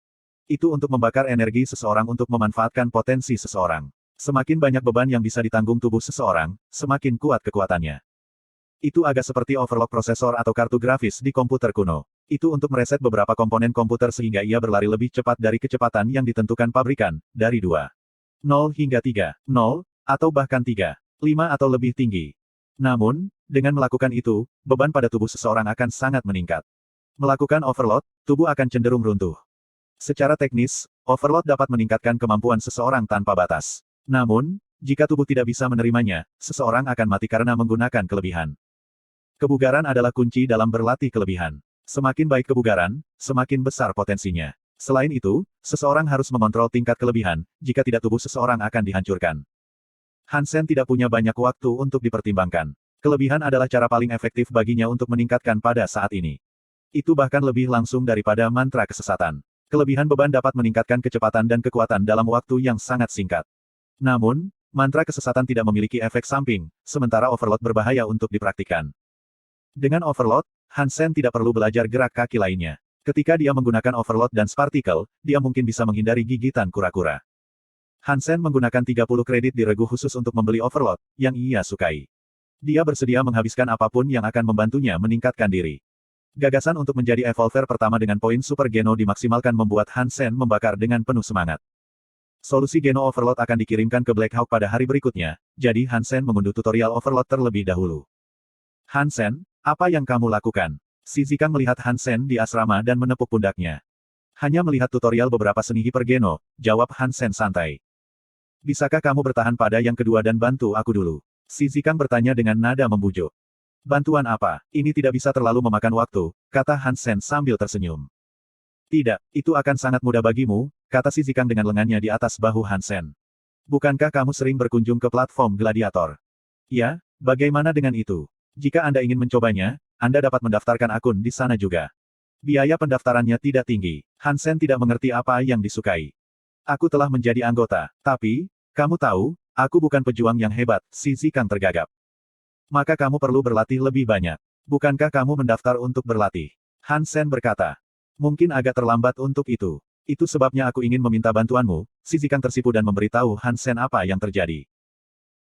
Itu untuk membakar energi seseorang untuk memanfaatkan potensi seseorang. Semakin banyak beban yang bisa ditanggung tubuh seseorang, semakin kuat kekuatannya. Itu agak seperti overlock prosesor atau kartu grafis di komputer kuno. Itu untuk mereset beberapa komponen komputer sehingga ia berlari lebih cepat dari kecepatan yang ditentukan pabrikan, dari 2,0 hingga 3,0, atau bahkan 3,5 atau lebih tinggi. Namun, dengan melakukan itu, beban pada tubuh seseorang akan sangat meningkat. Melakukan overload, tubuh akan cenderung runtuh. Secara teknis, overload dapat meningkatkan kemampuan seseorang tanpa batas. Namun, jika tubuh tidak bisa menerimanya, seseorang akan mati karena menggunakan kelebihan. Kebugaran adalah kunci dalam berlatih kelebihan. Semakin baik kebugaran, semakin besar potensinya. Selain itu, seseorang harus mengontrol tingkat kelebihan, jika tidak tubuh seseorang akan dihancurkan. Hansen tidak punya banyak waktu untuk dipertimbangkan. Kelebihan adalah cara paling efektif baginya untuk meningkatkan pada saat ini. Itu bahkan lebih langsung daripada mantra kesesatan. Kelebihan beban dapat meningkatkan kecepatan dan kekuatan dalam waktu yang sangat singkat. Namun, Mantra kesesatan tidak memiliki efek samping, sementara overload berbahaya untuk dipraktikkan. Dengan overload, Hansen tidak perlu belajar gerak kaki lainnya. Ketika dia menggunakan overload dan spartikel, dia mungkin bisa menghindari gigitan kura-kura. Hansen menggunakan 30 kredit di regu khusus untuk membeli overload, yang ia sukai. Dia bersedia menghabiskan apapun yang akan membantunya meningkatkan diri. Gagasan untuk menjadi evolver pertama dengan poin super geno dimaksimalkan membuat Hansen membakar dengan penuh semangat. Solusi Geno Overload akan dikirimkan ke Black Hawk pada hari berikutnya, jadi Hansen mengunduh tutorial Overload terlebih dahulu. Hansen, apa yang kamu lakukan? Si Zikang melihat Hansen di asrama dan menepuk pundaknya. Hanya melihat tutorial beberapa seni hipergeno, jawab Hansen santai. Bisakah kamu bertahan pada yang kedua dan bantu aku dulu? Si Zikang bertanya dengan nada membujuk. Bantuan apa? Ini tidak bisa terlalu memakan waktu, kata Hansen sambil tersenyum. Tidak, itu akan sangat mudah bagimu, kata si Zikang dengan lengannya di atas bahu Hansen. Bukankah kamu sering berkunjung ke platform gladiator? Ya, bagaimana dengan itu? Jika Anda ingin mencobanya, Anda dapat mendaftarkan akun di sana juga. Biaya pendaftarannya tidak tinggi. Hansen tidak mengerti apa yang disukai. Aku telah menjadi anggota, tapi, kamu tahu, aku bukan pejuang yang hebat, si Zikang tergagap. Maka kamu perlu berlatih lebih banyak. Bukankah kamu mendaftar untuk berlatih? Hansen berkata. Mungkin agak terlambat untuk itu. Itu sebabnya aku ingin meminta bantuanmu, si Zikang tersipu dan memberitahu Hansen apa yang terjadi.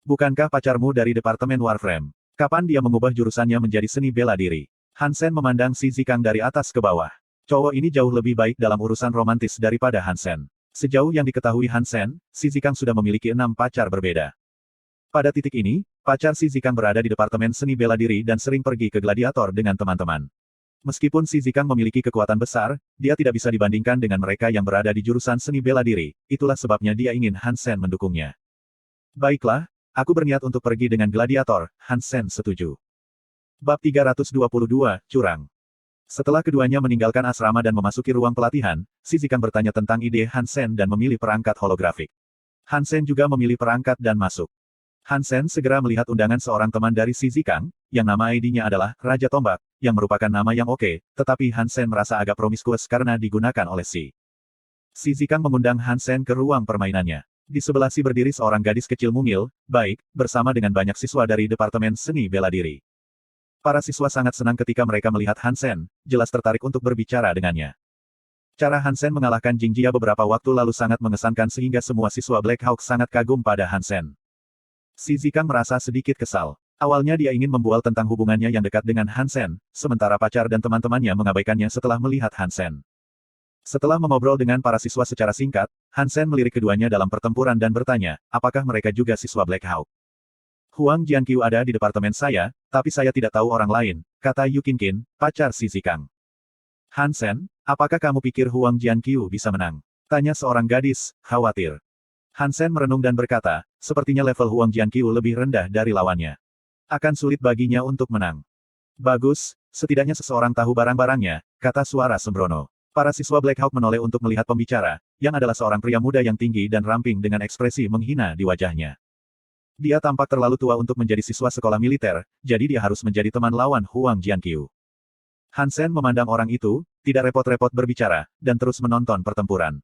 Bukankah pacarmu dari Departemen Warframe? Kapan dia mengubah jurusannya menjadi seni bela diri? Hansen memandang si Zikang dari atas ke bawah. Cowok ini jauh lebih baik dalam urusan romantis daripada Hansen. Sejauh yang diketahui Hansen, si Zikang sudah memiliki 6 pacar berbeda. Pada titik ini, pacar si Zikang berada di Departemen Seni Bela Diri dan sering pergi ke gladiator dengan teman-teman. Meskipun si Zikang memiliki kekuatan besar, dia tidak bisa dibandingkan dengan mereka yang berada di jurusan seni bela diri, itulah sebabnya dia ingin Hansen mendukungnya. Baiklah, aku berniat untuk pergi dengan gladiator, Hansen setuju. Bab 322, Curang. Setelah keduanya meninggalkan asrama dan memasuki ruang pelatihan, si Zikang bertanya tentang ide Hansen dan memilih perangkat holografik. Hansen juga memilih perangkat dan masuk. Hansen segera melihat undangan seorang teman dari si Zikang, yang nama ID-nya adalah Raja Tombak, yang merupakan nama yang oke, tetapi Hansen merasa agak promiskuous karena digunakan oleh si Zikang mengundang Hansen ke ruang permainannya. Di sebelah si berdiri seorang gadis kecil mungil, baik, bersama dengan banyak siswa dari Departemen Seni Bela Diri. Para siswa sangat senang ketika mereka melihat Hansen, jelas tertarik untuk berbicara dengannya. Cara Hansen mengalahkan Jingjia beberapa waktu lalu sangat mengesankan sehingga semua siswa Black Hawk sangat kagum pada Hansen. Si Zikang merasa sedikit kesal. Awalnya dia ingin membual tentang hubungannya yang dekat dengan Hansen, sementara pacar dan teman-temannya mengabaikannya setelah melihat Hansen. Setelah mengobrol dengan para siswa secara singkat, Hansen melirik keduanya dalam pertempuran dan bertanya, apakah mereka juga siswa Black Hawk? Huang Jianqiu ada di departemen saya, tapi saya tidak tahu orang lain, kata Yu Qinqin, pacar si Zikang. Hansen, apakah kamu pikir Huang Jianqiu bisa menang? Tanya seorang gadis, khawatir. Hansen merenung dan berkata, sepertinya level Huang Jianqiu lebih rendah dari lawannya. Akan sulit baginya untuk menang. Bagus, setidaknya seseorang tahu barang-barangnya, kata suara sembrono. Para siswa Black Hawk menoleh untuk melihat pembicara, yang adalah seorang pria muda yang tinggi dan ramping dengan ekspresi menghina di wajahnya. Dia tampak terlalu tua untuk menjadi siswa sekolah militer, jadi dia harus menjadi teman lawan Huang Jianqiu. Hansen memandang orang itu, tidak repot-repot berbicara, dan terus menonton pertempuran.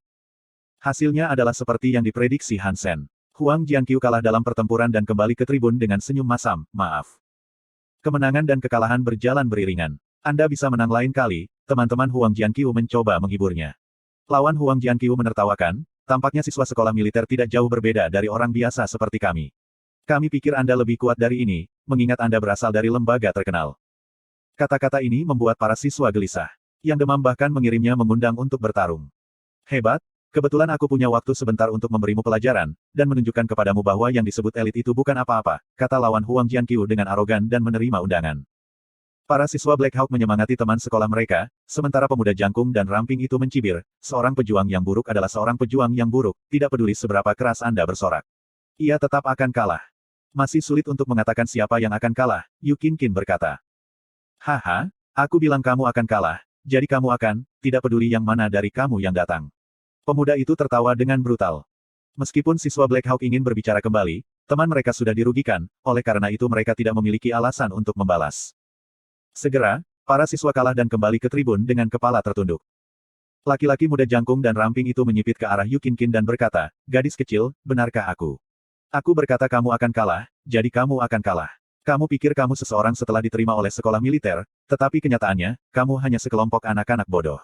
Hasilnya adalah seperti yang diprediksi Hansen. Huang Jianqiu kalah dalam pertempuran dan kembali ke tribun dengan senyum masam, maaf. Kemenangan dan kekalahan berjalan beriringan. Anda bisa menang lain kali, teman-teman Huang Jianqiu mencoba menghiburnya. Lawan Huang Jianqiu menertawakan, tampaknya siswa sekolah militer tidak jauh berbeda dari orang biasa seperti kami. Kami pikir Anda lebih kuat dari ini, mengingat Anda berasal dari lembaga terkenal. Kata-kata ini membuat para siswa gelisah. Yang demam bahkan mengirimnya mengundang untuk bertarung. Hebat, kebetulan aku punya waktu sebentar untuk memberimu pelajaran, dan menunjukkan kepadamu bahwa yang disebut elit itu bukan apa-apa, kata lawan Huang Jianqiu dengan arogan dan menerima undangan. Para siswa Black Hawk menyemangati teman sekolah mereka, sementara pemuda jangkung dan ramping itu mencibir, seorang pejuang yang buruk adalah seorang pejuang yang buruk, tidak peduli seberapa keras Anda bersorak. Ia tetap akan kalah. Masih sulit untuk mengatakan siapa yang akan kalah, Yu Qinqin berkata. Haha, aku bilang kamu akan kalah, jadi kamu akan, tidak peduli yang mana dari kamu yang datang. Pemuda itu tertawa dengan brutal. Meskipun siswa Black Hawk ingin berbicara kembali, teman mereka sudah dirugikan, oleh karena itu mereka tidak memiliki alasan untuk membalas. Segera, para siswa kalah dan kembali ke tribun dengan kepala tertunduk. Laki-laki muda jangkung dan ramping itu menyipit ke arah Yu Qinqin dan berkata, gadis kecil, benarkah aku? Aku berkata kamu akan kalah, jadi kamu akan kalah. Kamu pikir kamu seseorang setelah diterima oleh sekolah militer, tetapi kenyataannya, kamu hanya sekelompok anak-anak bodoh.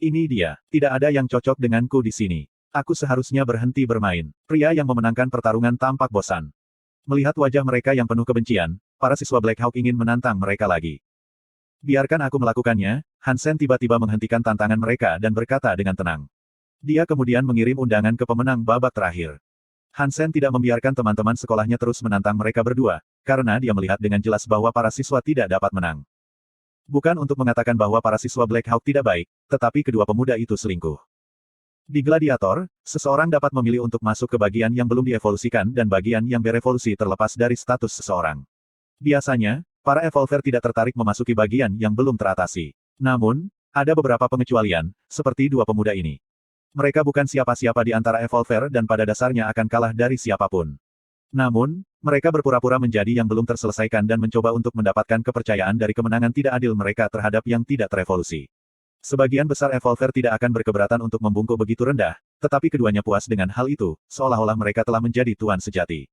Ini dia, tidak ada yang cocok denganku di sini. Aku seharusnya berhenti bermain. Pria yang memenangkan pertarungan tampak bosan. Melihat wajah mereka yang penuh kebencian, para siswa Black Hawk ingin menantang mereka lagi. Biarkan aku melakukannya, Hansen tiba-tiba menghentikan tantangan mereka dan berkata dengan tenang. Dia kemudian mengirim undangan ke pemenang babak terakhir. Hansen tidak membiarkan teman-teman sekolahnya terus menantang mereka berdua, karena dia melihat dengan jelas bahwa para siswa tidak dapat menang. Bukan untuk mengatakan bahwa para siswa Black Hawk tidak baik, tetapi kedua pemuda itu selingkuh. Di Gladiator, seseorang dapat memilih untuk masuk ke bagian yang belum dievolusikan dan bagian yang berevolusi terlepas dari status seseorang. Biasanya, para evolver tidak tertarik memasuki bagian yang belum teratasi. Namun, ada beberapa pengecualian, seperti dua pemuda ini. Mereka bukan siapa-siapa di antara evolver dan pada dasarnya akan kalah dari siapapun. Namun, mereka berpura-pura menjadi yang belum terselesaikan dan mencoba untuk mendapatkan kepercayaan dari kemenangan tidak adil mereka terhadap yang tidak terevolusi. Sebagian besar evolver tidak akan berkeberatan untuk membungkuk begitu rendah, tetapi keduanya puas dengan hal itu, seolah-olah mereka telah menjadi tuan sejati.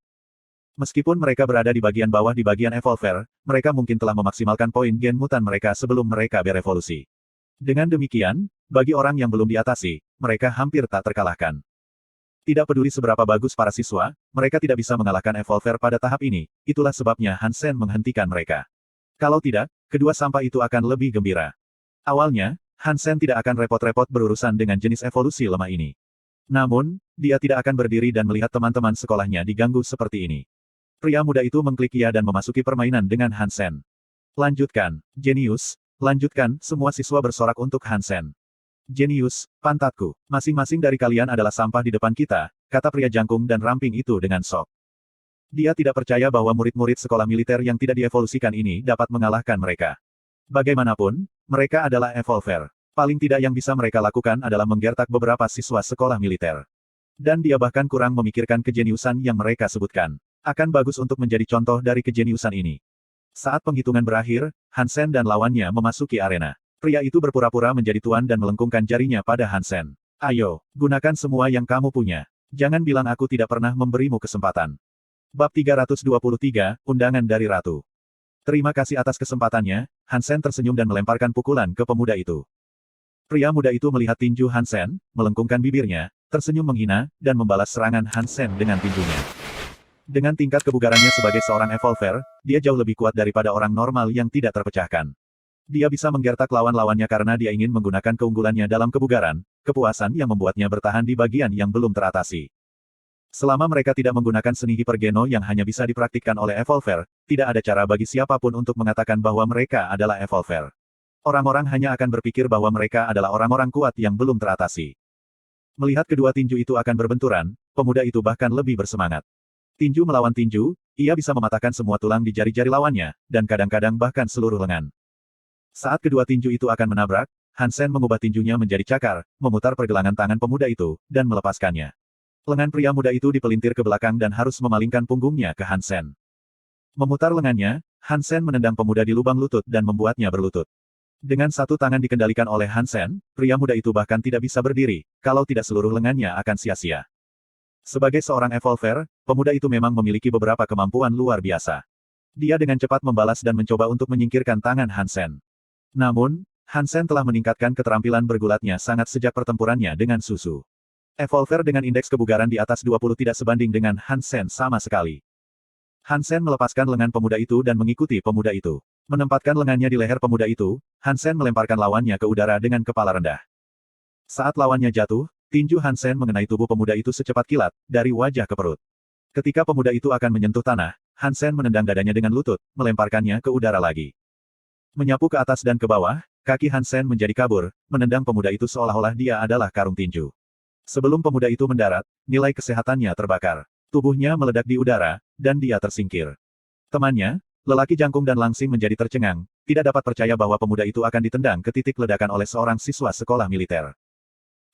Meskipun mereka berada di bagian bawah di bagian evolver, mereka mungkin telah memaksimalkan poin gen mutan mereka sebelum mereka berevolusi. Dengan demikian, bagi orang yang belum diatasi, mereka hampir tak terkalahkan. Tidak peduli seberapa bagus para siswa, mereka tidak bisa mengalahkan evolver pada tahap ini, itulah sebabnya Hansen menghentikan mereka. Kalau tidak, kedua sampah itu akan lebih gembira. Awalnya, Hansen tidak akan repot-repot berurusan dengan jenis evolusi lemah ini. Namun, dia tidak akan berdiri dan melihat teman-teman sekolahnya diganggu seperti ini. Pria muda itu mengklik ya dan memasuki permainan dengan Hansen. Lanjutkan, jenius. Lanjutkan, semua siswa bersorak untuk Hansen. Jenius, pantatku. Masing-masing dari kalian adalah sampah di depan kita, kata pria jangkung dan ramping itu dengan sok. Dia tidak percaya bahwa murid-murid sekolah militer yang tidak dievolusikan ini dapat mengalahkan mereka. Bagaimanapun, mereka adalah evolver. Paling tidak yang bisa mereka lakukan adalah menggertak beberapa siswa sekolah militer. Dan dia bahkan kurang memikirkan kejeniusan yang mereka sebutkan. Akan bagus untuk menjadi contoh dari kejeniusan ini. Saat penghitungan berakhir, Hansen dan lawannya memasuki arena. Pria itu berpura-pura menjadi tuan dan melengkungkan jarinya pada Hansen. Ayo, gunakan semua yang kamu punya. Jangan bilang aku tidak pernah memberimu kesempatan. Bab 323, Undangan dari Ratu. Terima kasih atas kesempatannya, Hansen tersenyum dan melemparkan pukulan ke pemuda itu. Pria muda itu melihat tinju Hansen, melengkungkan bibirnya, tersenyum menghina, dan membalas serangan Hansen dengan tinjunya. Dengan tingkat kebugarannya sebagai seorang evolver, dia jauh lebih kuat daripada orang normal yang tidak terpecahkan. Dia bisa menggertak lawan-lawannya karena dia ingin menggunakan keunggulannya dalam kebugaran, kepuasan yang membuatnya bertahan di bagian yang belum teratasi. Selama mereka tidak menggunakan seni hipergeno yang hanya bisa dipraktikkan oleh evolver, tidak ada cara bagi siapapun untuk mengatakan bahwa mereka adalah evolver. Orang-orang hanya akan berpikir bahwa mereka adalah orang-orang kuat yang belum teratasi. Melihat kedua tinju itu akan berbenturan, pemuda itu bahkan lebih bersemangat. Tinju melawan tinju, ia bisa mematahkan semua tulang di jari-jari lawannya, dan kadang-kadang bahkan seluruh lengan. Saat kedua tinju itu akan menabrak, Hansen mengubah tinjunya menjadi cakar, memutar pergelangan tangan pemuda itu, dan melepaskannya. Lengan pria muda itu dipelintir ke belakang dan harus memalingkan punggungnya ke Hansen. Memutar lengannya, Hansen menendang pemuda di lubang lutut dan membuatnya berlutut. Dengan satu tangan dikendalikan oleh Hansen, pria muda itu bahkan tidak bisa berdiri, kalau tidak seluruh lengannya akan sia-sia. Sebagai seorang evolver, pemuda itu memang memiliki beberapa kemampuan luar biasa. Dia dengan cepat membalas dan mencoba untuk menyingkirkan tangan Hansen. Namun, Hansen telah meningkatkan keterampilan bergulatnya sangat sejak pertempurannya dengan Susu. Evolver dengan indeks kebugaran di atas 20 tidak sebanding dengan Hansen sama sekali. Hansen melepaskan lengan pemuda itu dan mengikuti pemuda itu. Menempatkan lengannya di leher pemuda itu, Hansen melemparkan lawannya ke udara dengan kepala rendah. Saat lawannya jatuh, tinju Hansen mengenai tubuh pemuda itu secepat kilat, dari wajah ke perut. Ketika pemuda itu akan menyentuh tanah, Hansen menendang dadanya dengan lutut, melemparkannya ke udara lagi. Menyapu ke atas dan ke bawah, kaki Hansen menjadi kabur, menendang pemuda itu seolah-olah dia adalah karung tinju. Sebelum pemuda itu mendarat, nilai kesehatannya terbakar. Tubuhnya meledak di udara, dan dia tersingkir. Temannya, lelaki jangkung dan langsing menjadi tercengang, tidak dapat percaya bahwa pemuda itu akan ditendang ke titik ledakan oleh seorang siswa sekolah militer.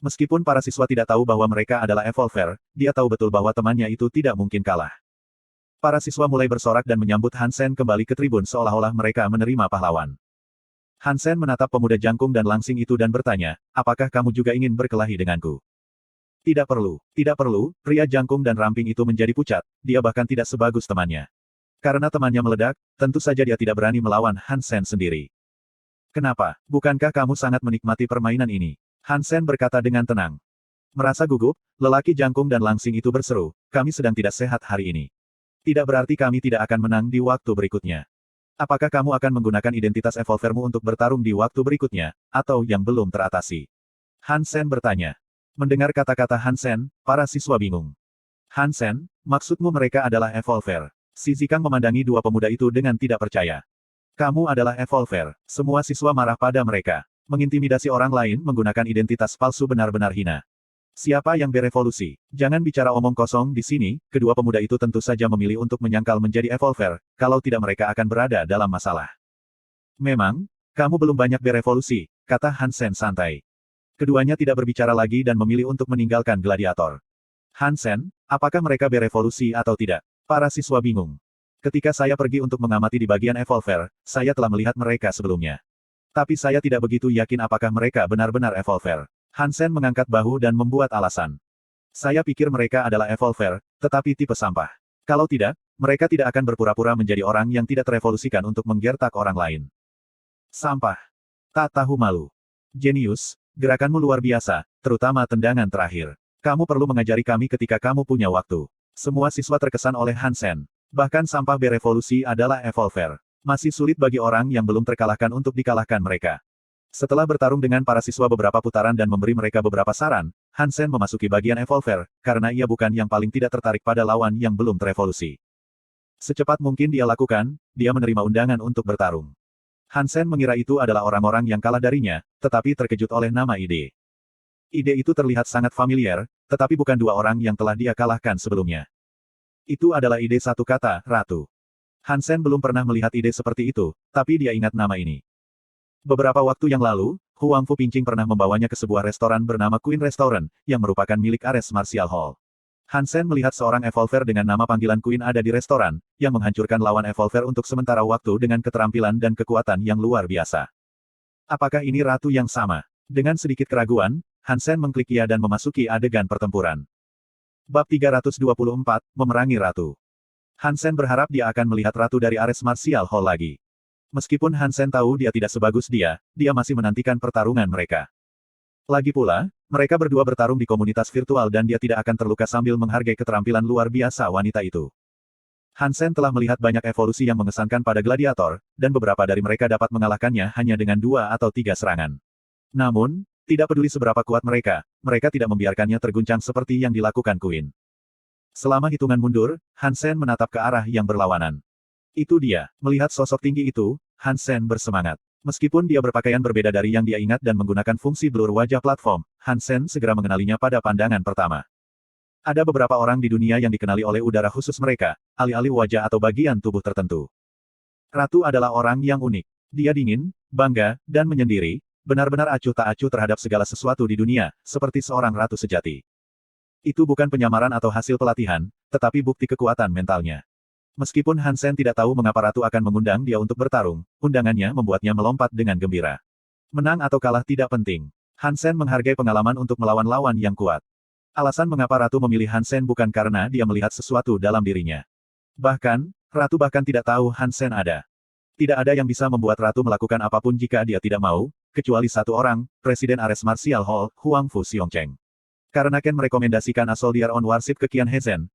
Meskipun para siswa tidak tahu bahwa mereka adalah evolver, dia tahu betul bahwa temannya itu tidak mungkin kalah. Para siswa mulai bersorak dan menyambut Hansen kembali ke tribun seolah-olah mereka menerima pahlawan. Hansen menatap pemuda jangkung dan langsing itu dan bertanya, apakah kamu juga ingin berkelahi denganku? Tidak perlu, tidak perlu, pria jangkung dan ramping itu menjadi pucat, dia bahkan tidak sebagus temannya. Karena temannya meledak, tentu saja dia tidak berani melawan Hansen sendiri. Kenapa? Bukankah kamu sangat menikmati permainan ini? Hansen berkata dengan tenang. Merasa gugup, lelaki jangkung dan langsing itu berseru, kami sedang tidak sehat hari ini. Tidak berarti kami tidak akan menang di waktu berikutnya. Apakah kamu akan menggunakan identitas evolvermu untuk bertarung di waktu berikutnya, atau yang belum teratasi? Hansen bertanya. Mendengar kata-kata Hansen, para siswa bingung. Hansen, maksudmu mereka adalah evolver? Si Zikang memandangi dua pemuda itu dengan tidak percaya. Kamu adalah evolver. Semua siswa marah pada mereka. Mengintimidasi orang lain menggunakan identitas palsu benar-benar hina. Siapa yang berevolusi? Jangan bicara omong kosong di sini, kedua pemuda itu tentu saja memilih untuk menyangkal menjadi evolver, kalau tidak mereka akan berada dalam masalah. Memang, kamu belum banyak berevolusi, kata Hansen santai. Keduanya tidak berbicara lagi dan memilih untuk meninggalkan gladiator. Hansen, apakah mereka berevolusi atau tidak? Para siswa bingung. Ketika saya pergi untuk mengamati di bagian evolver, saya telah melihat mereka sebelumnya. Tapi saya tidak begitu yakin apakah mereka benar-benar evolver. Hansen mengangkat bahu dan membuat alasan. Saya pikir mereka adalah evolver, tetapi tipe sampah. Kalau tidak, mereka tidak akan berpura-pura menjadi orang yang tidak terevolusikan untuk menggertak orang lain. Sampah. Tak tahu malu. Jenius, gerakanmu luar biasa, terutama tendangan terakhir. Kamu perlu mengajari kami ketika kamu punya waktu. Semua siswa terkesan oleh Hansen. Bahkan sampah berevolusi adalah evolver. Masih sulit bagi orang yang belum terkalahkan untuk dikalahkan mereka. Setelah bertarung dengan para siswa beberapa putaran dan memberi mereka beberapa saran, Hansen memasuki bagian evolver, karena ia bukan yang paling tidak tertarik pada lawan yang belum terevolusi. Secepat mungkin dia lakukan, dia menerima undangan untuk bertarung. Hansen mengira itu adalah orang-orang yang kalah darinya, tetapi terkejut oleh nama ide. Ide itu terlihat sangat familiar, tetapi bukan dua orang yang telah dia kalahkan sebelumnya. Itu adalah ide satu kata, Ratu. Hansen belum pernah melihat ide seperti itu, tapi dia ingat nama ini. Beberapa waktu yang lalu, Huang Fu Pincing pernah membawanya ke sebuah restoran bernama Queen Restaurant, yang merupakan milik Ares Martial Hall. Hansen melihat seorang evolver dengan nama panggilan Queen ada di restoran, yang menghancurkan lawan evolver untuk sementara waktu dengan keterampilan dan kekuatan yang luar biasa. Apakah ini ratu yang sama? Dengan sedikit keraguan, Hansen mengklik ya dan memasuki adegan pertempuran. Bab 324, Memerangi Ratu. Hansen berharap dia akan melihat ratu dari Ares Martial Hall lagi. Meskipun Hansen tahu dia tidak sebagus dia masih menantikan pertarungan mereka. Lagi pula, mereka berdua bertarung di komunitas virtual dan dia tidak akan terluka sambil menghargai keterampilan luar biasa wanita itu. Hansen telah melihat banyak evolusi yang mengesankan pada gladiator, dan beberapa dari mereka dapat mengalahkannya hanya dengan 2 atau 3 serangan. Namun, tidak peduli seberapa kuat mereka tidak membiarkannya terguncang seperti yang dilakukan Queen. Selama hitungan mundur, Hansen menatap ke arah yang berlawanan. Itu dia, melihat sosok tinggi itu, Hansen bersemangat. Meskipun dia berpakaian berbeda dari yang dia ingat dan menggunakan fungsi blur wajah platform, Hansen segera mengenalinya pada pandangan pertama. Ada beberapa orang di dunia yang dikenali oleh udara khusus mereka, alih-alih wajah atau bagian tubuh tertentu. Ratu adalah orang yang unik. Dia dingin, bangga, dan menyendiri, benar-benar acuh tak acuh terhadap segala sesuatu di dunia, seperti seorang ratu sejati. Itu bukan penyamaran atau hasil pelatihan, tetapi bukti kekuatan mentalnya. Meskipun Hansen tidak tahu mengapa ratu akan mengundang dia untuk bertarung, undangannya membuatnya melompat dengan gembira. Menang atau kalah tidak penting. Hansen menghargai pengalaman untuk melawan lawan yang kuat. Alasan mengapa ratu memilih Hansen bukan karena dia melihat sesuatu dalam dirinya. Bahkan, ratu bahkan tidak tahu Hansen ada. Tidak ada yang bisa membuat ratu melakukan apapun jika dia tidak mau, kecuali satu orang, Presiden Ares Martial Hall, Huang Fu Xiongcheng. Karena Ken merekomendasikan A Soldier on Warship ke Qian Hezen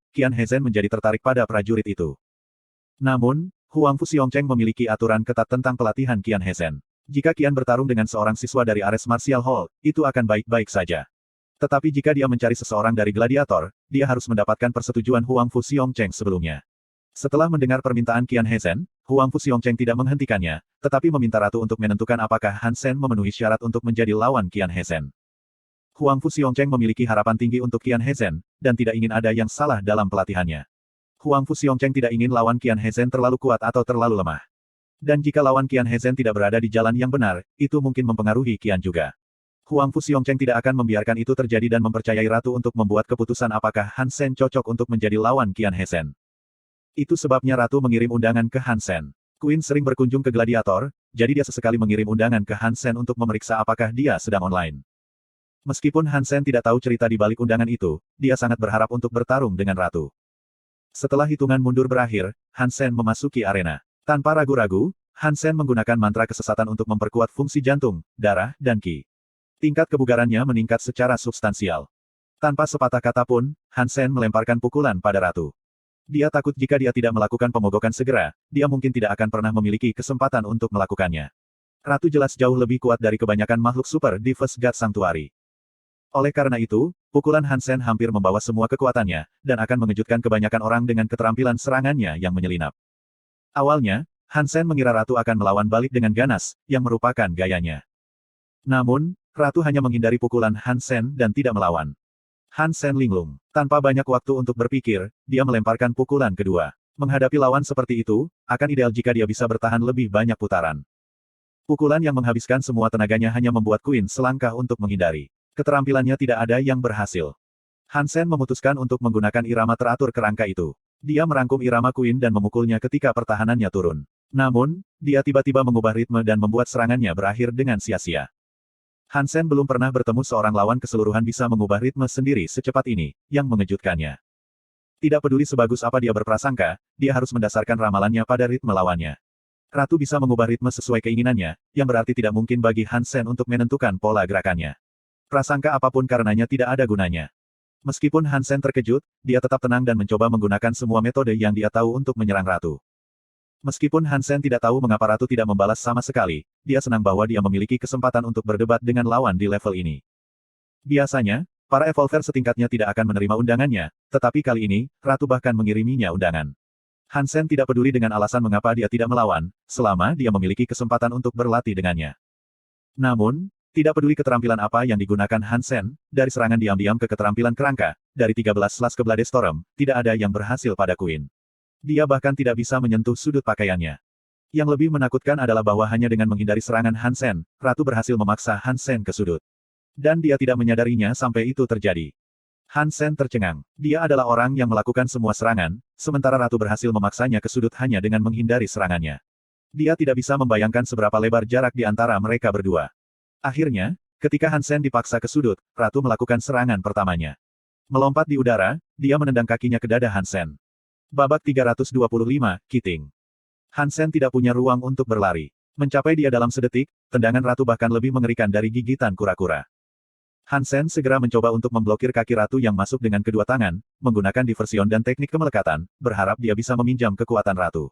menjadi tertarik pada prajurit itu. Namun, Huang Fu Xiongcheng memiliki aturan ketat tentang pelatihan Qian Hezen. Jika Qian bertarung dengan seorang siswa dari Ares Martial Hall, itu akan baik-baik saja. Tetapi jika dia mencari seseorang dari gladiator, dia harus mendapatkan persetujuan Huang Fu Xiongcheng sebelumnya. Setelah mendengar permintaan Qian Hezen, Huang Fu Xiongcheng tidak menghentikannya, tetapi meminta ratu untuk menentukan apakah Hansen memenuhi syarat untuk menjadi lawan Qian Hezen. Huang Fu Xiongcheng memiliki harapan tinggi untuk Qian Hezen, dan tidak ingin ada yang salah dalam pelatihannya. Huang Fu Xiongcheng tidak ingin lawan Qian Hezen terlalu kuat atau terlalu lemah. Dan jika lawan Qian Hezen tidak berada di jalan yang benar, itu mungkin mempengaruhi Qian juga. Huang Fu Xiongcheng tidak akan membiarkan itu terjadi dan mempercayai ratu untuk membuat keputusan apakah Hansen cocok untuk menjadi lawan Qian Hezen. Itu sebabnya ratu mengirim undangan ke Hansen. Queen sering berkunjung ke gladiator, jadi dia sesekali mengirim undangan ke Hansen untuk memeriksa apakah dia sedang online. Meskipun Hansen tidak tahu cerita di balik undangan itu, dia sangat berharap untuk bertarung dengan ratu. Setelah hitungan mundur berakhir, Hansen memasuki arena. Tanpa ragu-ragu, Hansen menggunakan mantra kesesatan untuk memperkuat fungsi jantung, darah, dan qi. Tingkat kebugarannya meningkat secara substansial. Tanpa sepatah kata pun, Hansen melemparkan pukulan pada ratu. Dia takut jika dia tidak melakukan pemogokan segera, dia mungkin tidak akan pernah memiliki kesempatan untuk melakukannya. Ratu jelas jauh lebih kuat dari kebanyakan makhluk super di First God Sanctuary. Oleh karena itu, pukulan Hansen hampir membawa semua kekuatannya, dan akan mengejutkan kebanyakan orang dengan keterampilan serangannya yang menyelinap. Awalnya, Hansen mengira ratu akan melawan balik dengan ganas, yang merupakan gayanya. Namun, ratu hanya menghindari pukulan Hansen dan tidak melawan. Hansen linglung. Tanpa banyak waktu untuk berpikir, dia melemparkan pukulan kedua. Menghadapi lawan seperti itu, akan ideal jika dia bisa bertahan lebih banyak putaran. Pukulan yang menghabiskan semua tenaganya hanya membuat Queen selangkah untuk menghindari. Keterampilannya tidak ada yang berhasil. Hansen memutuskan untuk menggunakan irama teratur kerangka itu. Dia merangkum irama Queen dan memukulnya ketika pertahanannya turun. Namun, dia tiba-tiba mengubah ritme dan membuat serangannya berakhir dengan sia-sia. Hansen belum pernah bertemu seorang lawan keseluruhan bisa mengubah ritme sendiri secepat ini, yang mengejutkannya. Tidak peduli sebagus apa dia berprasangka, dia harus mendasarkan ramalannya pada ritme lawannya. Ratu bisa mengubah ritme sesuai keinginannya, yang berarti tidak mungkin bagi Hansen untuk menentukan pola gerakannya. Prasangka apapun karenanya tidak ada gunanya. Meskipun Hansen terkejut, dia tetap tenang dan mencoba menggunakan semua metode yang dia tahu untuk menyerang ratu. Meskipun Hansen tidak tahu mengapa ratu tidak membalas sama sekali, dia senang bahwa dia memiliki kesempatan untuk berdebat dengan lawan di level ini. Biasanya, para evolver setingkatnya tidak akan menerima undangannya, tetapi kali ini, ratu bahkan mengiriminya undangan. Hansen tidak peduli dengan alasan mengapa dia tidak melawan, selama dia memiliki kesempatan untuk berlatih dengannya. Namun, tidak peduli keterampilan apa yang digunakan Hansen, dari serangan diam-diam ke keterampilan kerangka, dari 13 slash ke Bladestorm, tidak ada yang berhasil pada Queen. Dia bahkan tidak bisa menyentuh sudut pakaiannya. Yang lebih menakutkan adalah bahwa hanya dengan menghindari serangan Hansen, ratu berhasil memaksa Hansen ke sudut. Dan dia tidak menyadarinya sampai itu terjadi. Hansen tercengang. Dia adalah orang yang melakukan semua serangan, sementara ratu berhasil memaksanya ke sudut hanya dengan menghindari serangannya. Dia tidak bisa membayangkan seberapa lebar jarak di antara mereka berdua. Akhirnya, ketika Hansen dipaksa ke sudut, ratu melakukan serangan pertamanya. Melompat di udara, dia menendang kakinya ke dada Hansen. Babak 325, Kiting. Hansen tidak punya ruang untuk berlari. Mencapai dia dalam sedetik, tendangan ratu bahkan lebih mengerikan dari gigitan kura-kura. Hansen segera mencoba untuk memblokir kaki ratu yang masuk dengan kedua tangan, menggunakan diversion dan teknik kemelekatan, berharap dia bisa meminjam kekuatan ratu.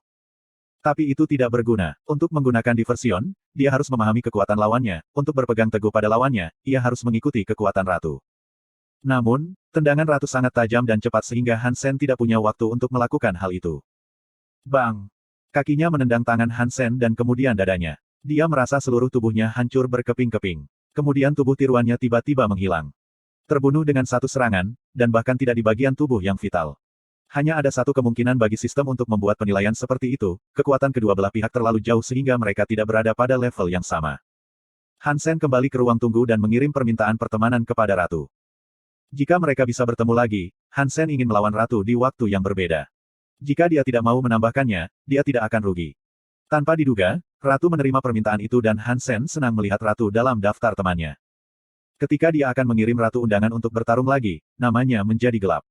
Tapi itu tidak berguna. Untuk menggunakan diversion, dia harus memahami kekuatan lawannya. Untuk berpegang teguh pada lawannya, ia harus mengikuti kekuatan ratu. Namun, tendangan ratu sangat tajam dan cepat sehingga Hansen tidak punya waktu untuk melakukan hal itu. Bang! Kakinya menendang tangan Hansen dan kemudian dadanya. Dia merasa seluruh tubuhnya hancur berkeping-keping. Kemudian tubuh tiruannya tiba-tiba menghilang. Terbunuh dengan satu serangan, dan bahkan tidak di bagian tubuh yang vital. Hanya ada satu kemungkinan bagi sistem untuk membuat penilaian seperti itu, kekuatan kedua belah pihak terlalu jauh sehingga mereka tidak berada pada level yang sama. Hansen kembali ke ruang tunggu dan mengirim permintaan pertemanan kepada ratu. Jika mereka bisa bertemu lagi, Hansen ingin melawan ratu di waktu yang berbeda. Jika dia tidak mau menambahkannya, dia tidak akan rugi. Tanpa diduga, ratu menerima permintaan itu dan Hansen senang melihat ratu dalam daftar temannya. Ketika dia akan mengirim ratu undangan untuk bertarung lagi, namanya menjadi gelap.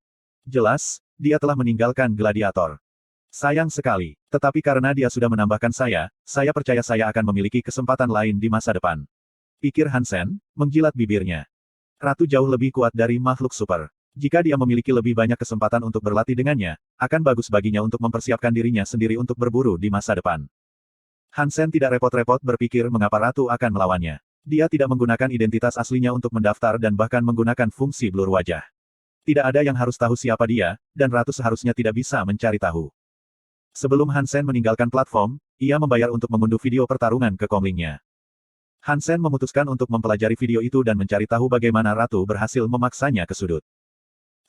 Jelas, dia telah meninggalkan gladiator. Sayang sekali, tetapi karena dia sudah menambahkan saya percaya saya akan memiliki kesempatan lain di masa depan. Pikir Hansen, menjilat bibirnya. Ratu jauh lebih kuat dari makhluk super. Jika dia memiliki lebih banyak kesempatan untuk berlatih dengannya, akan bagus baginya untuk mempersiapkan dirinya sendiri untuk berburu di masa depan. Hansen tidak repot-repot berpikir mengapa ratu akan melawannya. Dia tidak menggunakan identitas aslinya untuk mendaftar dan bahkan menggunakan fungsi blur wajah. Tidak ada yang harus tahu siapa dia, dan ratu seharusnya tidak bisa mencari tahu. Sebelum Hansen meninggalkan platform, ia membayar untuk mengunduh video pertarungan ke komlingnya. Hansen memutuskan untuk mempelajari video itu dan mencari tahu bagaimana ratu berhasil memaksanya ke sudut.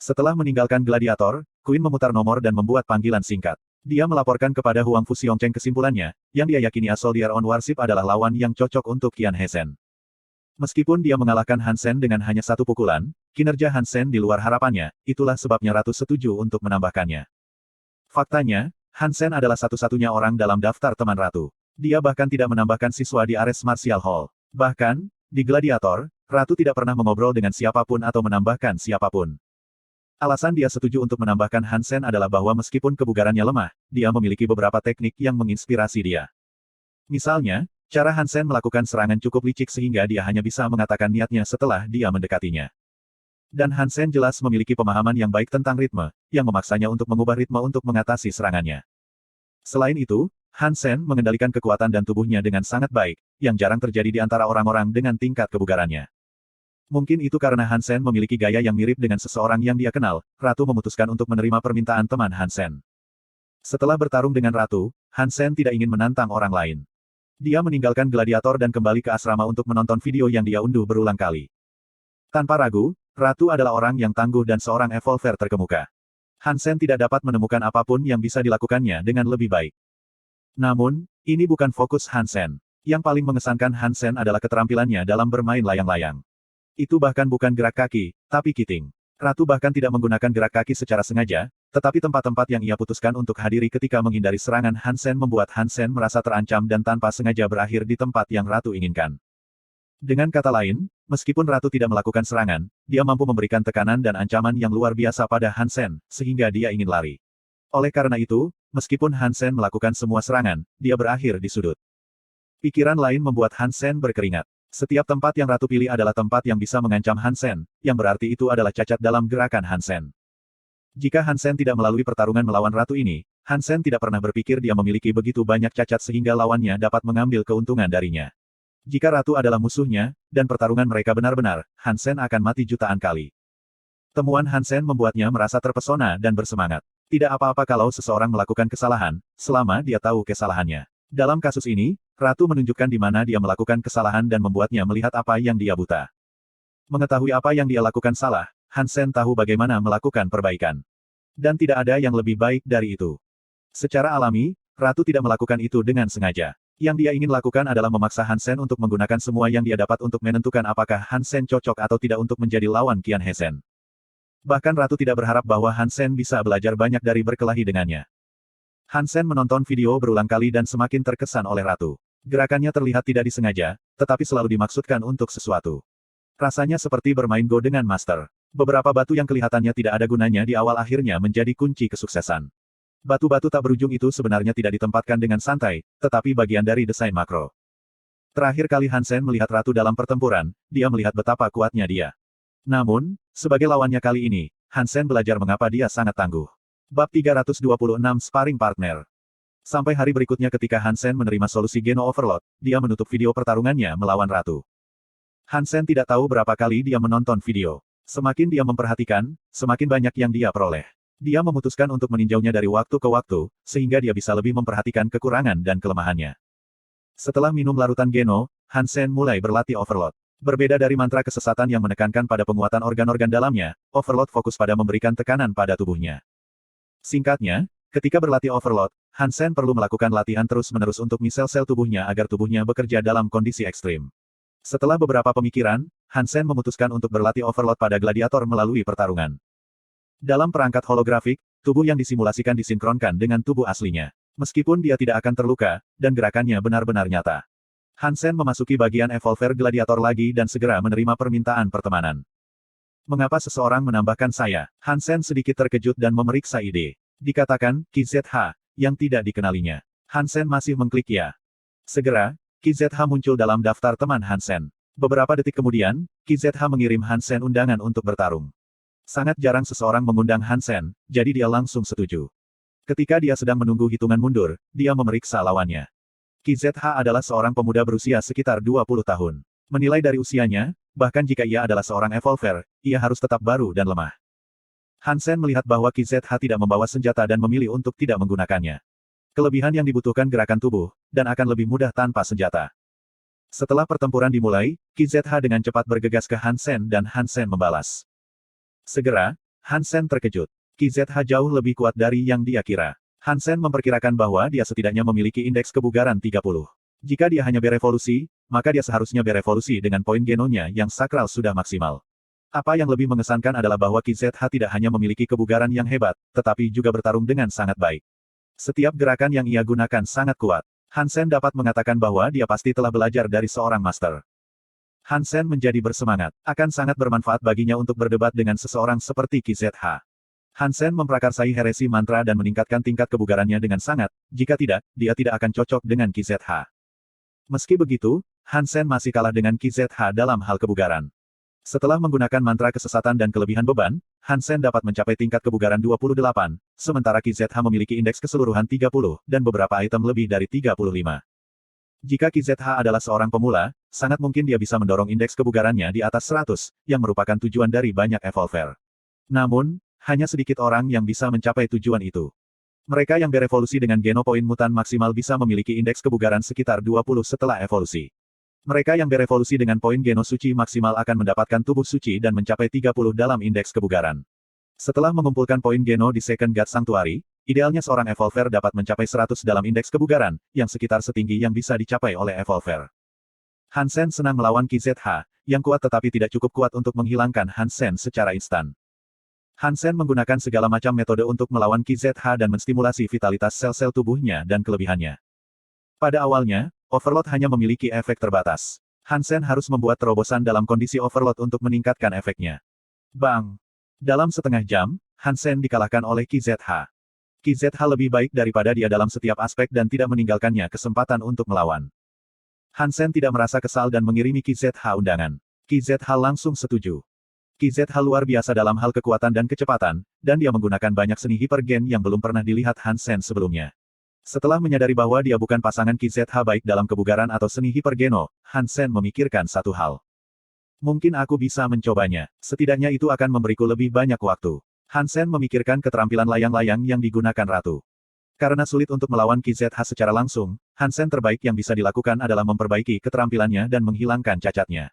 Setelah meninggalkan gladiator, Queen memutar nomor dan membuat panggilan singkat. Dia melaporkan kepada Huang Fuxiongcheng kesimpulannya, yang dia yakini Soldier on Warship adalah lawan yang cocok untuk Qian Heisen. Meskipun dia mengalahkan Hansen dengan hanya satu pukulan, kinerja Hansen di luar harapannya, itulah sebabnya ratu setuju untuk menambahkannya. Faktanya, Hansen adalah satu-satunya orang dalam daftar teman ratu. Dia bahkan tidak menambahkan siswa di Ares Martial Hall. Bahkan, di Gladiator, Ratu tidak pernah mengobrol dengan siapapun atau menambahkan siapapun. Alasan dia setuju untuk menambahkan Hansen adalah bahwa meskipun kebugarannya lemah, dia memiliki beberapa teknik yang menginspirasi dia. Misalnya, cara Hansen melakukan serangan cukup licik sehingga dia hanya bisa mengatakan niatnya setelah dia mendekatinya. Dan Hansen jelas memiliki pemahaman yang baik tentang ritme, yang memaksanya untuk mengubah ritme untuk mengatasi serangannya. Selain itu, Hansen mengendalikan kekuatan dan tubuhnya dengan sangat baik, yang jarang terjadi di antara orang-orang dengan tingkat kebugarannya. Mungkin itu karena Hansen memiliki gaya yang mirip dengan seseorang yang dia kenal, Ratu memutuskan untuk menerima permintaan teman Hansen. Setelah bertarung dengan Ratu, Hansen tidak ingin menantang orang lain. Dia meninggalkan gladiator dan kembali ke asrama untuk menonton video yang dia unduh berulang kali. Tanpa ragu, Ratu adalah orang yang tangguh dan seorang evolver terkemuka. Hansen tidak dapat menemukan apapun yang bisa dilakukannya dengan lebih baik. Namun, ini bukan fokus Hansen. Yang paling mengesankan Hansen adalah keterampilannya dalam bermain layang-layang. Itu bahkan bukan gerak kaki, tapi kiting. Ratu bahkan tidak menggunakan gerak kaki secara sengaja, tetapi tempat-tempat yang ia putuskan untuk hadiri ketika menghindari serangan Hansen membuat Hansen merasa terancam dan tanpa sengaja berakhir di tempat yang Ratu inginkan. Dengan kata lain, meskipun Ratu tidak melakukan serangan, dia mampu memberikan tekanan dan ancaman yang luar biasa pada Hansen, sehingga dia ingin lari. Oleh karena itu, meskipun Hansen melakukan semua serangan, dia berakhir di sudut. Pikiran lain membuat Hansen berkeringat. Setiap tempat yang Ratu pilih adalah tempat yang bisa mengancam Hansen, yang berarti itu adalah cacat dalam gerakan Hansen. Jika Hansen tidak melalui pertarungan melawan Ratu ini, Hansen tidak pernah berpikir dia memiliki begitu banyak cacat sehingga lawannya dapat mengambil keuntungan darinya. Jika Ratu adalah musuhnya, dan pertarungan mereka benar-benar, Hansen akan mati jutaan kali. Temuan Hansen membuatnya merasa terpesona dan bersemangat. Tidak apa-apa kalau seseorang melakukan kesalahan, selama dia tahu kesalahannya. Dalam kasus ini, Ratu menunjukkan di mana dia melakukan kesalahan dan membuatnya melihat apa yang dia buta. Mengetahui apa yang dia lakukan salah, Hansen tahu bagaimana melakukan perbaikan. Dan tidak ada yang lebih baik dari itu. Secara alami, Ratu tidak melakukan itu dengan sengaja. Yang dia ingin lakukan adalah memaksa Hansen untuk menggunakan semua yang dia dapat untuk menentukan apakah Hansen cocok atau tidak untuk menjadi lawan Qian Heisen. Bahkan Ratu tidak berharap bahwa Hansen bisa belajar banyak dari berkelahi dengannya. Hansen menonton video berulang kali dan semakin terkesan oleh Ratu. Gerakannya terlihat tidak disengaja, tetapi selalu dimaksudkan untuk sesuatu. Rasanya seperti bermain Go dengan Master. Beberapa batu yang kelihatannya tidak ada gunanya di awal akhirnya menjadi kunci kesuksesan. Batu-batu tak berujung itu sebenarnya tidak ditempatkan dengan santai, tetapi bagian dari desain makro. Terakhir kali Hansen melihat Ratu dalam pertempuran, dia melihat betapa kuatnya dia. Namun, sebagai lawannya kali ini, Hansen belajar mengapa dia sangat tangguh. Bab 326 Sparring Partner. Sampai hari berikutnya ketika Hansen menerima solusi Geno Overload, dia menutup video pertarungannya melawan Ratu. Hansen tidak tahu berapa kali dia menonton video. Semakin dia memperhatikan, semakin banyak yang dia peroleh. Dia memutuskan untuk meninjaunya dari waktu ke waktu, sehingga dia bisa lebih memperhatikan kekurangan dan kelemahannya. Setelah minum larutan Geno, Hansen mulai berlatih Overload. Berbeda dari mantra kesesatan yang menekankan pada penguatan organ-organ dalamnya, Overload fokus pada memberikan tekanan pada tubuhnya. Singkatnya, ketika berlatih Overload, Hansen perlu melakukan latihan terus-menerus untuk sel-sel tubuhnya agar tubuhnya bekerja dalam kondisi ekstrim. Setelah beberapa pemikiran, Hansen memutuskan untuk berlatih Overload pada gladiator melalui pertarungan. Dalam perangkat holografik, tubuh yang disimulasikan disinkronkan dengan tubuh aslinya. Meskipun dia tidak akan terluka, dan gerakannya benar-benar nyata. Hansen memasuki bagian evolver gladiator lagi dan segera menerima permintaan pertemanan. Mengapa seseorang menambahkan saya? Hansen sedikit terkejut dan memeriksa ide. Dikatakan, QZH, yang tidak dikenalinya. Hansen masih mengklik ya. Segera, QZH muncul dalam daftar teman Hansen. Beberapa detik kemudian, QZH mengirim Hansen undangan untuk bertarung. Sangat jarang seseorang mengundang Hansen, jadi dia langsung setuju. Ketika dia sedang menunggu hitungan mundur, dia memeriksa lawannya. QZH adalah seorang pemuda berusia sekitar 20 tahun. Menilai dari usianya, bahkan jika ia adalah seorang evolver, ia harus tetap baru dan lemah. Hansen melihat bahwa QZH tidak membawa senjata dan memilih untuk tidak menggunakannya. Kelebihan yang dibutuhkan gerakan tubuh, dan akan lebih mudah tanpa senjata. Setelah pertempuran dimulai, QZH dengan cepat bergegas ke Hansen dan Hansen membalas. Segera, Hansen terkejut. QZH jauh lebih kuat dari yang dia kira. Hansen memperkirakan bahwa dia setidaknya memiliki indeks kebugaran 30. Jika dia hanya berevolusi, maka dia seharusnya berevolusi dengan poin genonya yang sakral sudah maksimal. Apa yang lebih mengesankan adalah bahwa QZH tidak hanya memiliki kebugaran yang hebat, tetapi juga bertarung dengan sangat baik. Setiap gerakan yang ia gunakan sangat kuat. Hansen dapat mengatakan bahwa dia pasti telah belajar dari seorang master. Hansen menjadi bersemangat. Akan sangat bermanfaat baginya untuk berdebat dengan seseorang seperti QZH. Hansen memprakarsai heresi mantra dan meningkatkan tingkat kebugarannya dengan sangat, jika tidak, dia tidak akan cocok dengan QZH. Meski begitu, Hansen masih kalah dengan QZH dalam hal kebugaran. Setelah menggunakan mantra kesesatan dan kelebihan beban, Hansen dapat mencapai tingkat kebugaran 28, sementara QZH memiliki indeks keseluruhan 30, dan beberapa item lebih dari 35. Jika QZH adalah seorang pemula, sangat mungkin dia bisa mendorong indeks kebugarannya di atas 100, yang merupakan tujuan dari banyak evolver. Namun, hanya sedikit orang yang bisa mencapai tujuan itu. Mereka yang berevolusi dengan genopoin mutan maksimal bisa memiliki indeks kebugaran sekitar 20 setelah evolusi. Mereka yang berevolusi dengan poin geno suci maksimal akan mendapatkan tubuh suci dan mencapai 30 dalam indeks kebugaran. Setelah mengumpulkan poin geno di Second God Sanctuary, idealnya seorang evolver dapat mencapai 100 dalam indeks kebugaran, yang sekitar setinggi yang bisa dicapai oleh evolver. Hansen senang melawan QZH, yang kuat tetapi tidak cukup kuat untuk menghilangkan Hansen secara instan. Hansen menggunakan segala macam metode untuk melawan QZH dan menstimulasi vitalitas sel-sel tubuhnya dan kelebihannya. Pada awalnya, Overload hanya memiliki efek terbatas. Hansen harus membuat terobosan dalam kondisi Overload untuk meningkatkan efeknya. Bang! Dalam setengah jam, Hansen dikalahkan oleh QZH. QZH lebih baik daripada dia dalam setiap aspek dan tidak meninggalkannya kesempatan untuk melawan. Hansen tidak merasa kesal dan mengirimi QZH undangan. QZH langsung setuju. QZH luar biasa dalam hal kekuatan dan kecepatan, dan dia menggunakan banyak seni hipergen yang belum pernah dilihat Hansen sebelumnya. Setelah menyadari bahwa dia bukan pasangan QZH baik dalam kebugaran atau seni hipergeno, Hansen memikirkan satu hal. Mungkin aku bisa mencobanya, setidaknya itu akan memberiku lebih banyak waktu. Hansen memikirkan keterampilan layang-layang yang digunakan ratu. Karena sulit untuk melawan QZH secara langsung, Hansen terbaik yang bisa dilakukan adalah memperbaiki keterampilannya dan menghilangkan cacatnya.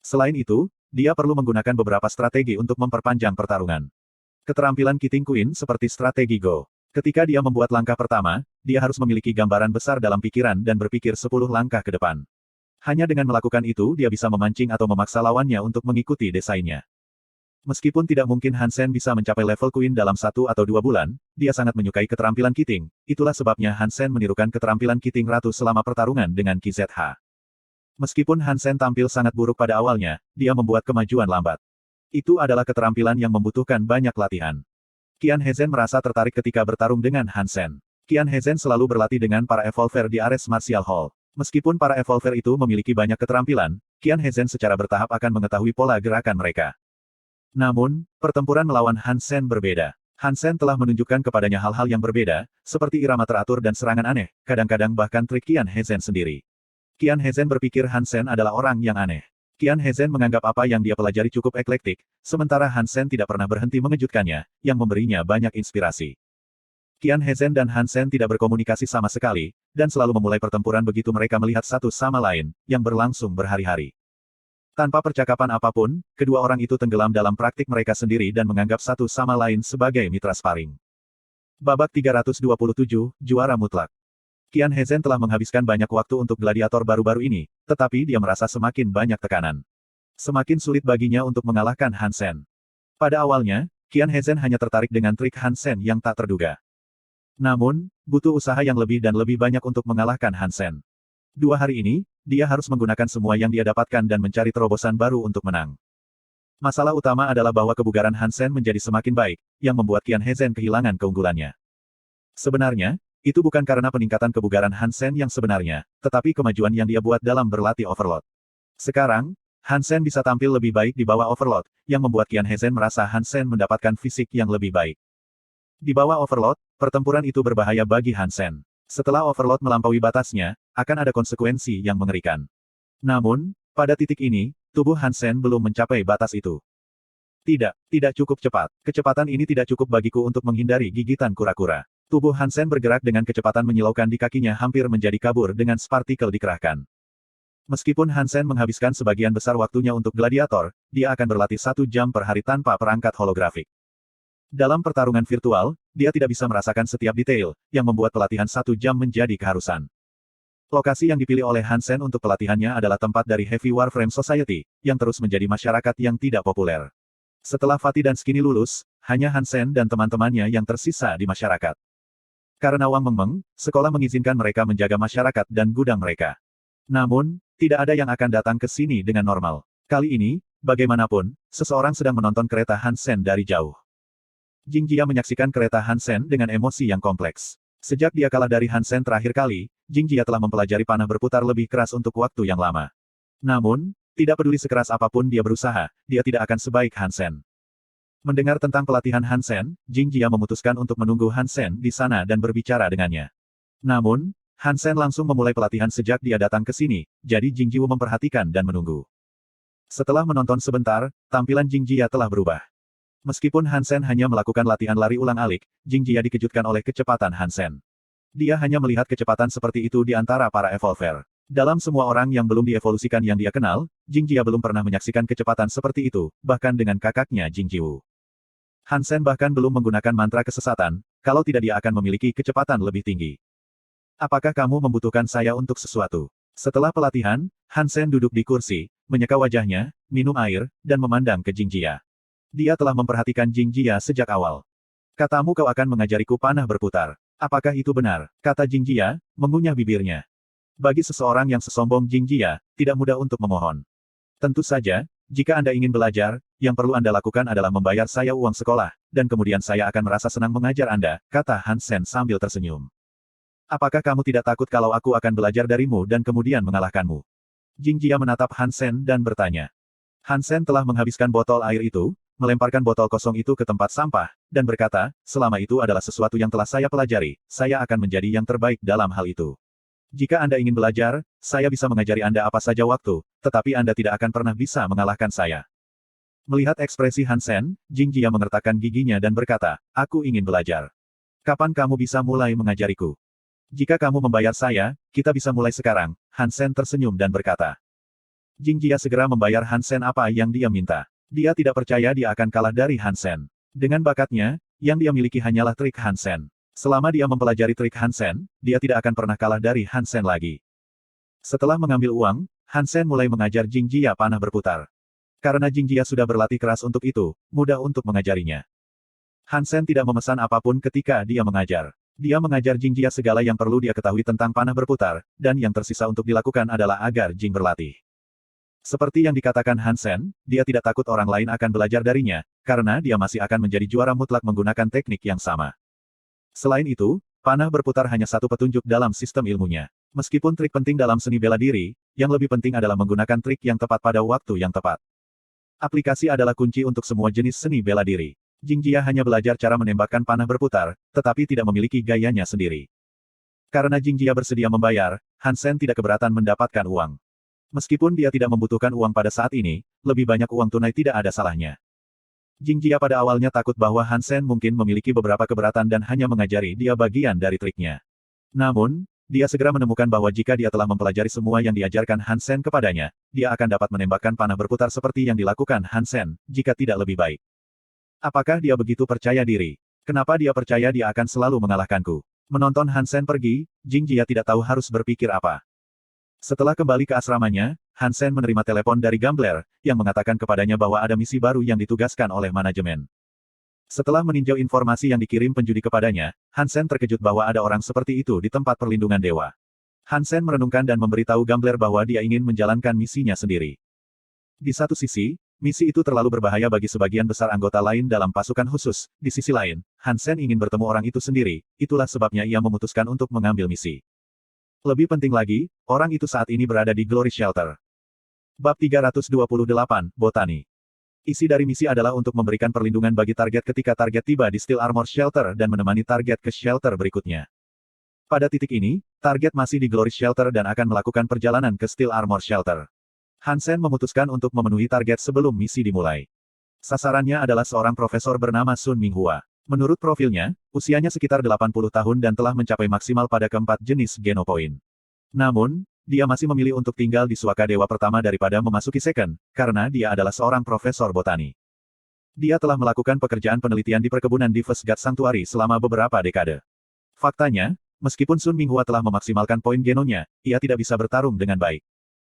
Selain itu, dia perlu menggunakan beberapa strategi untuk memperpanjang pertarungan. Keterampilan Kiting Queen seperti strategi Go. Ketika dia membuat langkah pertama, dia harus memiliki gambaran besar dalam pikiran dan berpikir 10 langkah ke depan. Hanya dengan melakukan itu dia bisa memancing atau memaksa lawannya untuk mengikuti desainnya. Meskipun tidak mungkin Hansen bisa mencapai level Queen dalam 1 atau 2 bulan, dia sangat menyukai keterampilan Kiting. Itulah sebabnya Hansen menirukan keterampilan Kiting Ratu selama pertarungan dengan QZH. Meskipun Hansen tampil sangat buruk pada awalnya, dia membuat kemajuan lambat. Itu adalah keterampilan yang membutuhkan banyak latihan. Qian Hezen merasa tertarik ketika bertarung dengan Hansen. Qian Hezen selalu berlatih dengan para evolver di Ares Martial Hall. Meskipun para evolver itu memiliki banyak keterampilan, Qian Hezen secara bertahap akan mengetahui pola gerakan mereka. Namun, pertempuran melawan Hansen berbeda. Hansen telah menunjukkan kepadanya hal-hal yang berbeda, seperti irama teratur dan serangan aneh, kadang-kadang bahkan trik Qian Hezen sendiri. Qian Hezen berpikir Hansen adalah orang yang aneh. Qian Hezen menganggap apa yang dia pelajari cukup eklektik, sementara Hansen tidak pernah berhenti mengejutkannya, yang memberinya banyak inspirasi. Qian Hezen dan Hansen tidak berkomunikasi sama sekali, dan selalu memulai pertempuran begitu mereka melihat satu sama lain, yang berlangsung berhari-hari. Tanpa percakapan apapun, kedua orang itu tenggelam dalam praktik mereka sendiri dan menganggap satu sama lain sebagai mitra sparring. Babak 327, Juara Mutlak. Qian Hezen telah menghabiskan banyak waktu untuk gladiator baru-baru ini, tetapi dia merasa semakin banyak tekanan. Semakin sulit baginya untuk mengalahkan Hansen. Pada awalnya, Qian Hezen hanya tertarik dengan trik Hansen yang tak terduga. Namun, butuh usaha yang lebih dan lebih banyak untuk mengalahkan Hansen. 2 hari ini, dia harus menggunakan semua yang dia dapatkan dan mencari terobosan baru untuk menang. Masalah utama adalah bahwa kebugaran Hansen menjadi semakin baik, yang membuat Qian Hezen kehilangan keunggulannya. Sebenarnya, itu bukan karena peningkatan kebugaran Hansen yang sebenarnya, tetapi kemajuan yang dia buat dalam berlatih Overload. Sekarang, Hansen bisa tampil lebih baik di bawah Overload, yang membuat Qian Hezen merasa Hansen mendapatkan fisik yang lebih baik. Di bawah Overload, pertempuran itu berbahaya bagi Hansen. Setelah Overload melampaui batasnya, akan ada konsekuensi yang mengerikan. Namun, pada titik ini, tubuh Hansen belum mencapai batas itu. Tidak cukup cepat. Kecepatan ini tidak cukup bagiku untuk menghindari gigitan kura-kura. Tubuh Hansen bergerak dengan kecepatan menyilaukan di kakinya hampir menjadi kabur dengan spartikel dikerahkan. Meskipun Hansen menghabiskan sebagian besar waktunya untuk gladiator, dia akan berlatih 1 jam per hari tanpa perangkat holografik. Dalam pertarungan virtual, dia tidak bisa merasakan setiap detail, yang membuat pelatihan 1 jam menjadi keharusan. Lokasi yang dipilih oleh Hansen untuk pelatihannya adalah tempat dari Heavy Warframe Society, yang terus menjadi masyarakat yang tidak populer. Setelah Fatih dan Skinny lulus, hanya Hansen dan teman-temannya yang tersisa di masyarakat. Karena Wang Mengmeng, sekolah mengizinkan mereka menjaga masyarakat dan gudang mereka. Namun, Tidak ada yang akan datang ke sini dengan normal. Kali ini, bagaimanapun, seseorang sedang menonton kereta Hansen dari jauh. Jingjia menyaksikan kereta Hansen dengan emosi yang kompleks. Sejak dia kalah dari Hansen terakhir kali, Jingjia telah mempelajari panah berputar lebih keras untuk waktu yang lama. Namun, tidak peduli sekeras apapun dia berusaha, dia tidak akan sebaik Hansen. Mendengar tentang pelatihan Hansen, Jingjia memutuskan untuk menunggu Hansen di sana dan berbicara dengannya. Namun, Hansen langsung memulai pelatihan sejak dia datang ke sini, jadi Jingjia memperhatikan dan menunggu. Setelah menonton sebentar, tampilan Jingjia telah berubah. Meskipun Hansen hanya melakukan latihan lari ulang-alik, Jingjia dikejutkan oleh kecepatan Hansen. Dia hanya melihat kecepatan seperti itu di antara para evolver. Dalam semua orang yang belum dievolusikan yang dia kenal, Jingjia belum pernah menyaksikan kecepatan seperti itu, bahkan dengan kakaknya Jingjiwu. Hansen bahkan belum menggunakan mantra kesesatan, kalau tidak dia akan memiliki kecepatan lebih tinggi. Apakah kamu membutuhkan saya untuk sesuatu? Setelah pelatihan, Hansen duduk di kursi, menyeka wajahnya, minum air, dan memandang ke Jingjia. Dia telah memperhatikan Jingjia sejak awal. Katamu kau akan mengajariku panah berputar. Apakah itu benar? Kata Jingjia, mengunyah bibirnya. Bagi seseorang yang sesombong Jingjia, tidak mudah untuk memohon. Tentu saja, jika Anda ingin belajar, yang perlu Anda lakukan adalah membayar saya uang sekolah, dan kemudian saya akan merasa senang mengajar Anda, kata Hansen sambil tersenyum. Apakah kamu tidak takut kalau aku akan belajar darimu dan kemudian mengalahkanmu? Jingjia menatap Hansen dan bertanya. Hansen telah menghabiskan botol air itu, melemparkan botol kosong itu ke tempat sampah, dan berkata, selama itu adalah sesuatu yang telah saya pelajari, saya akan menjadi yang terbaik dalam hal itu. Jika Anda ingin belajar, saya bisa mengajari Anda apa saja waktu, tetapi Anda tidak akan pernah bisa mengalahkan saya. Melihat ekspresi Hansen, Jingjia mengertakkan giginya dan berkata, aku ingin belajar. Kapan kamu bisa mulai mengajariku? Jika kamu membayar saya, kita bisa mulai sekarang, Hansen tersenyum dan berkata. Jingjia segera membayar Hansen apa yang dia minta. Dia tidak percaya dia akan kalah dari Hansen. Dengan bakatnya, yang dia miliki hanyalah trik Hansen. Selama dia mempelajari trik Hansen, dia tidak akan pernah kalah dari Hansen lagi. Setelah mengambil uang, Hansen mulai mengajar Jingjia panah berputar. Karena Jingjia sudah berlatih keras untuk itu, mudah untuk mengajarinya. Hansen tidak memesan apapun ketika dia mengajar. Dia mengajar Jingjia segala yang perlu dia ketahui tentang panah berputar, dan yang tersisa untuk dilakukan adalah agar Jing berlatih. Seperti yang dikatakan Hansen, dia tidak takut orang lain akan belajar darinya, karena dia masih akan menjadi juara mutlak menggunakan teknik yang sama. Selain itu, panah berputar hanya satu petunjuk dalam sistem ilmunya. Meskipun trik penting dalam seni bela diri, yang lebih penting adalah menggunakan trik yang tepat pada waktu yang tepat. Aplikasi adalah kunci untuk semua jenis seni bela diri. Jingjia hanya belajar cara menembakkan panah berputar, tetapi tidak memiliki gayanya sendiri. Karena Jingjia bersedia membayar, Hansen tidak keberatan mendapatkan uang. Meskipun dia tidak membutuhkan uang pada saat ini, lebih banyak uang tunai tidak ada salahnya. Jingjia pada awalnya takut bahwa Hansen mungkin memiliki beberapa keberatan dan hanya mengajari dia bagian dari triknya. Namun, dia segera menemukan bahwa jika dia telah mempelajari semua yang diajarkan Hansen kepadanya, dia akan dapat menembakkan panah berputar seperti yang dilakukan Hansen, jika tidak lebih baik. Apakah dia begitu percaya diri? Kenapa dia percaya dia akan selalu mengalahkanku? Menonton Hansen pergi, Jingjia tidak tahu harus berpikir apa. Setelah kembali ke asramanya, Hansen menerima telepon dari Gambler, yang mengatakan kepadanya bahwa ada misi baru yang ditugaskan oleh manajemen. Setelah meninjau informasi yang dikirim penjudi kepadanya, Hansen terkejut bahwa ada orang seperti itu di tempat perlindungan dewa. Hansen merenungkan dan memberitahu Gambler bahwa dia ingin menjalankan misinya sendiri. Di satu sisi, misi itu terlalu berbahaya bagi sebagian besar anggota lain dalam pasukan khusus. Di sisi lain, Hansen ingin bertemu orang itu sendiri, itulah sebabnya ia memutuskan untuk mengambil misi. Lebih penting lagi, orang itu saat ini berada di Glory Shelter. Bab 328, Botani. Isi dari misi adalah untuk memberikan perlindungan bagi target ketika target tiba di Steel Armor Shelter dan menemani target ke shelter berikutnya. Pada titik ini, target masih di Glory Shelter dan akan melakukan perjalanan ke Steel Armor Shelter. Hansen memutuskan untuk memenuhi target sebelum misi dimulai. Sasarannya adalah seorang profesor bernama Sun Minghua. Menurut profilnya, usianya sekitar 80 tahun dan telah mencapai maksimal pada keempat jenis Genopoint. Namun, dia masih memilih untuk tinggal di Suaka Dewa Pertama daripada memasuki Second, karena dia adalah seorang profesor botani. Dia telah melakukan pekerjaan penelitian di perkebunan di First God Sanctuary selama beberapa dekade. Faktanya, meskipun Sun Minghua telah memaksimalkan poin genonya, ia tidak bisa bertarung dengan baik.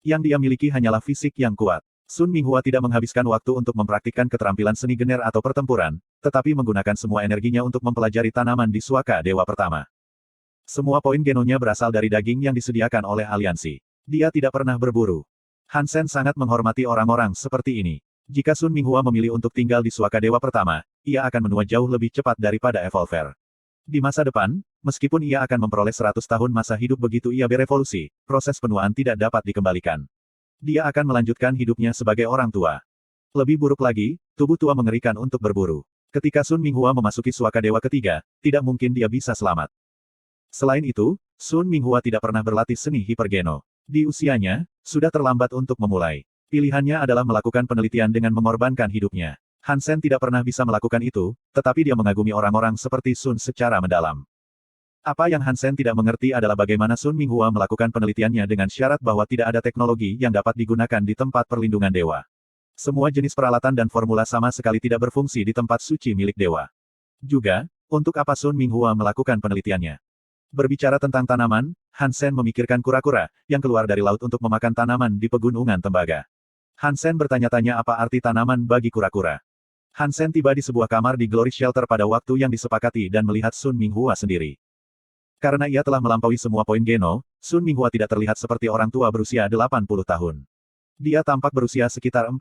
Yang dia miliki hanyalah fisik yang kuat. Sun Minghua tidak menghabiskan waktu untuk mempraktikkan keterampilan seni gener atau pertempuran, tetapi menggunakan semua energinya untuk mempelajari tanaman di Suaka Dewa Pertama. Semua poin genonya berasal dari daging yang disediakan oleh aliansi. Dia tidak pernah berburu. Han Sen sangat menghormati orang-orang seperti ini. Jika Sun Minghua memilih untuk tinggal di Suaka Dewa pertama, ia akan menua jauh lebih cepat daripada Evolver. Di masa depan, meskipun ia akan memperoleh 100 tahun masa hidup begitu ia berevolusi, proses penuaan tidak dapat dikembalikan. Dia akan melanjutkan hidupnya sebagai orang tua. Lebih buruk lagi, tubuh tua mengerikan untuk berburu. Ketika Sun Minghua memasuki Suaka Dewa ketiga, tidak mungkin dia bisa selamat. Selain itu, Sun Minghua tidak pernah berlatih seni hipergeno. Di usianya, sudah terlambat untuk memulai. Pilihannya adalah melakukan penelitian dengan mengorbankan hidupnya. Han Sen tidak pernah bisa melakukan itu, tetapi dia mengagumi orang-orang seperti Sun secara mendalam. Apa yang Han Sen tidak mengerti adalah bagaimana Sun Minghua melakukan penelitiannya dengan syarat bahwa tidak ada teknologi yang dapat digunakan di tempat perlindungan dewa. Semua jenis peralatan dan formula sama sekali tidak berfungsi di tempat suci milik dewa. Juga, untuk apa Sun Minghua melakukan penelitiannya? Berbicara tentang tanaman, Han Sen memikirkan kura-kura, yang keluar dari laut untuk memakan tanaman di pegunungan tembaga. Han Sen bertanya-tanya apa arti tanaman bagi kura-kura. Han Sen tiba di sebuah kamar di Glory Shelter pada waktu yang disepakati dan melihat Sun Minghua sendiri. Karena ia telah melampaui semua poin geno, Sun Minghua tidak terlihat seperti orang tua berusia 80 tahun. Dia tampak berusia sekitar 40.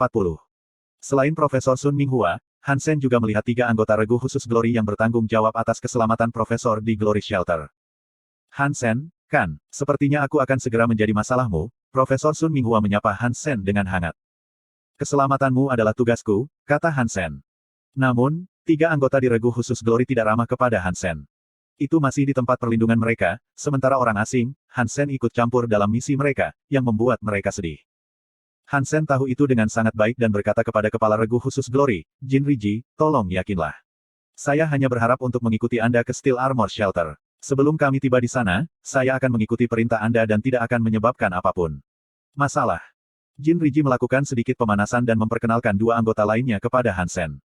Selain Profesor Sun Minghua, Han Sen juga melihat 3 anggota regu khusus Glory yang bertanggung jawab atas keselamatan Profesor di Glory Shelter. Han Sen, kan, sepertinya aku akan segera menjadi masalahmu, Profesor Sun Minghua menyapa Han Sen dengan hangat. Keselamatanmu adalah tugasku, kata Han Sen. Namun, 3 anggota di regu khusus Glory tidak ramah kepada Han Sen. Itu masih di tempat perlindungan mereka, sementara orang asing, Han Sen ikut campur dalam misi mereka, yang membuat mereka sedih. Han Sen tahu itu dengan sangat baik dan berkata kepada kepala regu khusus Glory, Jin Riji, tolong yakinlah. Saya hanya berharap untuk mengikuti Anda ke Steel Armor Shelter. Sebelum kami tiba di sana, saya akan mengikuti perintah Anda dan tidak akan menyebabkan apapun masalah. Jin Riji melakukan sedikit pemanasan dan memperkenalkan 2 anggota lainnya kepada Han Sen.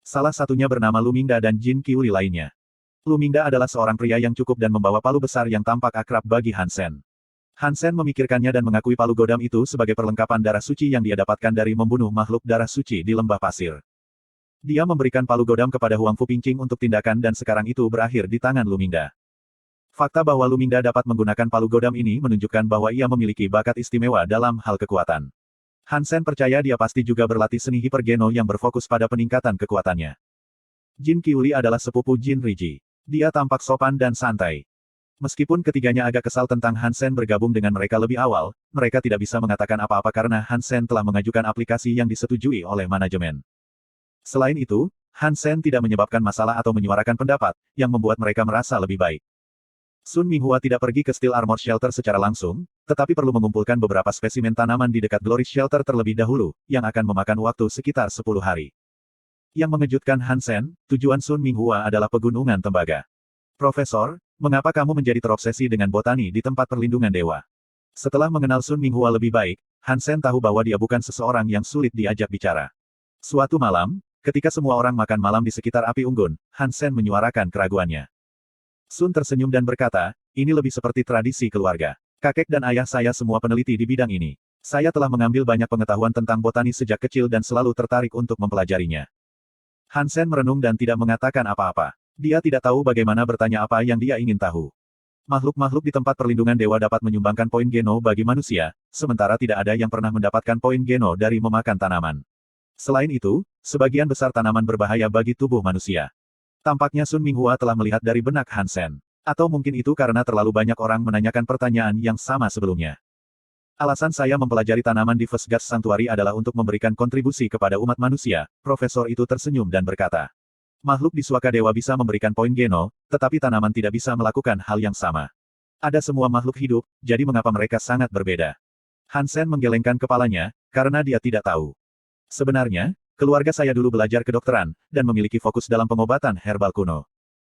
Salah satunya bernama Lu Mingda dan Jin Qiuli lainnya. Lu Mingda adalah seorang pria yang cukup dan membawa palu besar yang tampak akrab bagi Han Sen. Han Sen memikirkannya dan mengakui palu godam itu sebagai perlengkapan darah suci yang dia dapatkan dari membunuh makhluk darah suci di lembah pasir. Dia memberikan palu godam kepada Huang Fu Pingqing untuk tindakan dan sekarang itu berakhir di tangan Lu Mingda. Fakta bahwa Lu Mingda dapat menggunakan palu godam ini menunjukkan bahwa ia memiliki bakat istimewa dalam hal kekuatan. Han Sen percaya dia pasti juga berlatih seni hipergeno yang berfokus pada peningkatan kekuatannya. Jin Qiuli adalah sepupu Jin Riji. Dia tampak sopan dan santai. Meskipun ketiganya agak kesal tentang Han Sen bergabung dengan mereka lebih awal, mereka tidak bisa mengatakan apa-apa karena Han Sen telah mengajukan aplikasi yang disetujui oleh manajemen. Selain itu, Han Sen tidak menyebabkan masalah atau menyuarakan pendapat, yang membuat mereka merasa lebih baik. Sun Minghua tidak pergi ke Steel Armor Shelter secara langsung, tetapi perlu mengumpulkan beberapa spesimen tanaman di dekat Glory Shelter terlebih dahulu, yang akan memakan waktu sekitar 10 hari. Yang mengejutkan Han Sen, tujuan Sun Minghua adalah pegunungan tembaga. Profesor, mengapa kamu menjadi terobsesi dengan botani di tempat perlindungan dewa? Setelah mengenal Sun Minghua lebih baik, Han Sen tahu bahwa dia bukan seseorang yang sulit diajak bicara. Suatu malam, ketika semua orang makan malam di sekitar api unggun, Han Sen menyuarakan keraguannya. Sun tersenyum dan berkata, ini lebih seperti tradisi keluarga. Kakek dan ayah saya semua peneliti di bidang ini. Saya telah mengambil banyak pengetahuan tentang botani sejak kecil dan selalu tertarik untuk mempelajarinya. Han Sen merenung dan tidak mengatakan apa-apa. Dia tidak tahu bagaimana bertanya apa yang dia ingin tahu. Makhluk-makhluk di tempat perlindungan dewa dapat menyumbangkan poin geno bagi manusia, sementara tidak ada yang pernah mendapatkan poin geno dari memakan tanaman. Selain itu, sebagian besar tanaman berbahaya bagi tubuh manusia. Tampaknya Sun Minghua telah melihat dari benak Han Sen. Atau mungkin itu karena terlalu banyak orang menanyakan pertanyaan yang sama sebelumnya. Alasan saya mempelajari tanaman di Vesgas Sanctuary adalah untuk memberikan kontribusi kepada umat manusia, profesor itu tersenyum dan berkata. Makhluk di Suaka Dewa bisa memberikan poin geno, tetapi tanaman tidak bisa melakukan hal yang sama. Ada semua makhluk hidup, jadi mengapa mereka sangat berbeda? Han Sen menggelengkan kepalanya, karena dia tidak tahu. Sebenarnya, keluarga saya dulu belajar kedokteran, dan memiliki fokus dalam pengobatan herbal kuno.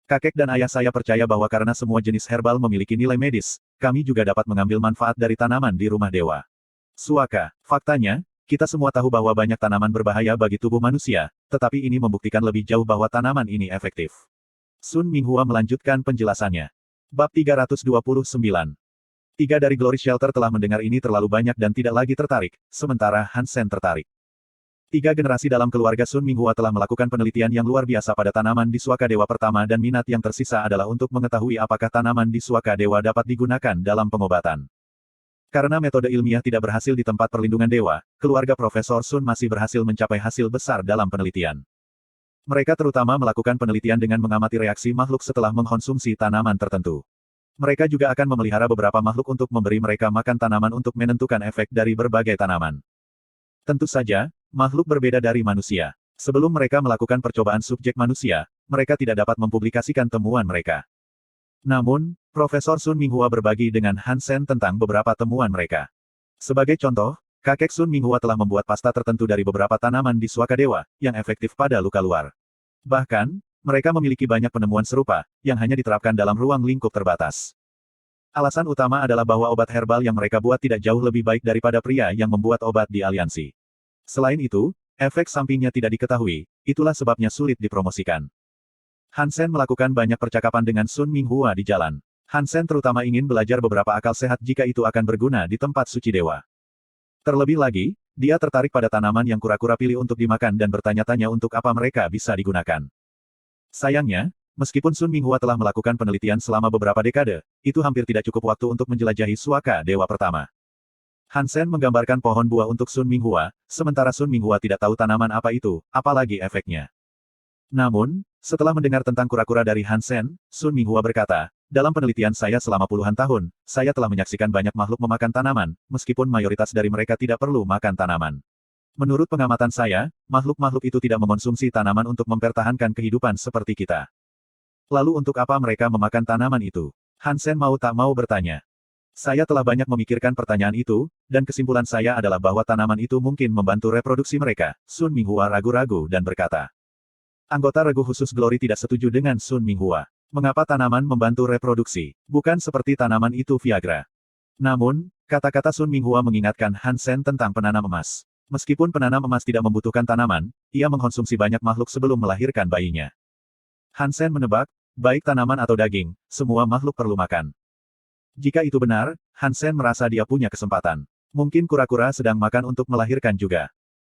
Kakek dan ayah saya percaya bahwa karena semua jenis herbal memiliki nilai medis, kami juga dapat mengambil manfaat dari tanaman di rumah dewa. Suaka, faktanya, kita semua tahu bahwa banyak tanaman berbahaya bagi tubuh manusia, tetapi ini membuktikan lebih jauh bahwa tanaman ini efektif. Sun Minghua melanjutkan penjelasannya. Bab 329. 3 dari Glory Shelter telah mendengar ini terlalu banyak dan tidak lagi tertarik, sementara Han Sen tertarik. 3 generasi dalam keluarga Sun Minghua telah melakukan penelitian yang luar biasa pada tanaman di Suaka Dewa pertama dan minat yang tersisa adalah untuk mengetahui apakah tanaman di Suaka Dewa dapat digunakan dalam pengobatan. Karena metode ilmiah tidak berhasil di tempat perlindungan dewa, keluarga Profesor Sun masih berhasil mencapai hasil besar dalam penelitian. Mereka terutama melakukan penelitian dengan mengamati reaksi makhluk setelah mengkonsumsi tanaman tertentu. Mereka juga akan memelihara beberapa makhluk untuk memberi mereka makan tanaman untuk menentukan efek dari berbagai tanaman. Tentu saja, makhluk berbeda dari manusia. Sebelum mereka melakukan percobaan subjek manusia, mereka tidak dapat mempublikasikan temuan mereka. Namun, Profesor Sun Minghua berbagi dengan Hansen tentang beberapa temuan mereka. Sebagai contoh, kakek Sun Minghua telah membuat pasta tertentu dari beberapa tanaman di Suaka Dewa, yang efektif pada luka luar. Bahkan, mereka memiliki banyak penemuan serupa, yang hanya diterapkan dalam ruang lingkup terbatas. Alasan utama adalah bahwa obat herbal yang mereka buat tidak jauh lebih baik daripada pria yang membuat obat di aliansi. Selain itu, efek sampingnya tidak diketahui, itulah sebabnya sulit dipromosikan. Hansen melakukan banyak percakapan dengan Sun Minghua di jalan. Hansen terutama ingin belajar beberapa akal sehat jika itu akan berguna di tempat suci dewa. Terlebih lagi, dia tertarik pada tanaman yang kura-kura pilih untuk dimakan dan bertanya-tanya untuk apa mereka bisa digunakan. Sayangnya, meskipun Sun Minghua telah melakukan penelitian selama beberapa dekade, itu hampir tidak cukup waktu untuk menjelajahi Suaka Dewa pertama. Hansen menggambarkan pohon buah untuk Sun Minghua, sementara Sun Minghua tidak tahu tanaman apa itu, apalagi efeknya. Namun, setelah mendengar tentang kura-kura dari Hansen, Sun Minghua berkata, dalam penelitian saya selama puluhan tahun, saya telah menyaksikan banyak makhluk memakan tanaman, meskipun mayoritas dari mereka tidak perlu makan tanaman. Menurut pengamatan saya, makhluk-makhluk itu tidak mengonsumsi tanaman untuk mempertahankan kehidupan seperti kita. Lalu untuk apa mereka memakan tanaman itu? Hansen mau tak mau bertanya. Saya telah banyak memikirkan pertanyaan itu, dan kesimpulan saya adalah bahwa tanaman itu mungkin membantu reproduksi mereka. Sun Minghua ragu-ragu dan berkata. Anggota regu khusus Glory tidak setuju dengan Sun Minghua. Mengapa tanaman membantu reproduksi? Bukan seperti tanaman itu Viagra. Namun, kata-kata Sun Minghua mengingatkan Hansen tentang penanam emas. Meskipun penanam emas tidak membutuhkan tanaman, ia mengkonsumsi banyak makhluk sebelum melahirkan bayinya. Hansen menebak, baik tanaman atau daging, semua makhluk perlu makan. Jika itu benar, Hansen merasa dia punya kesempatan. Mungkin kura-kura sedang makan untuk melahirkan juga.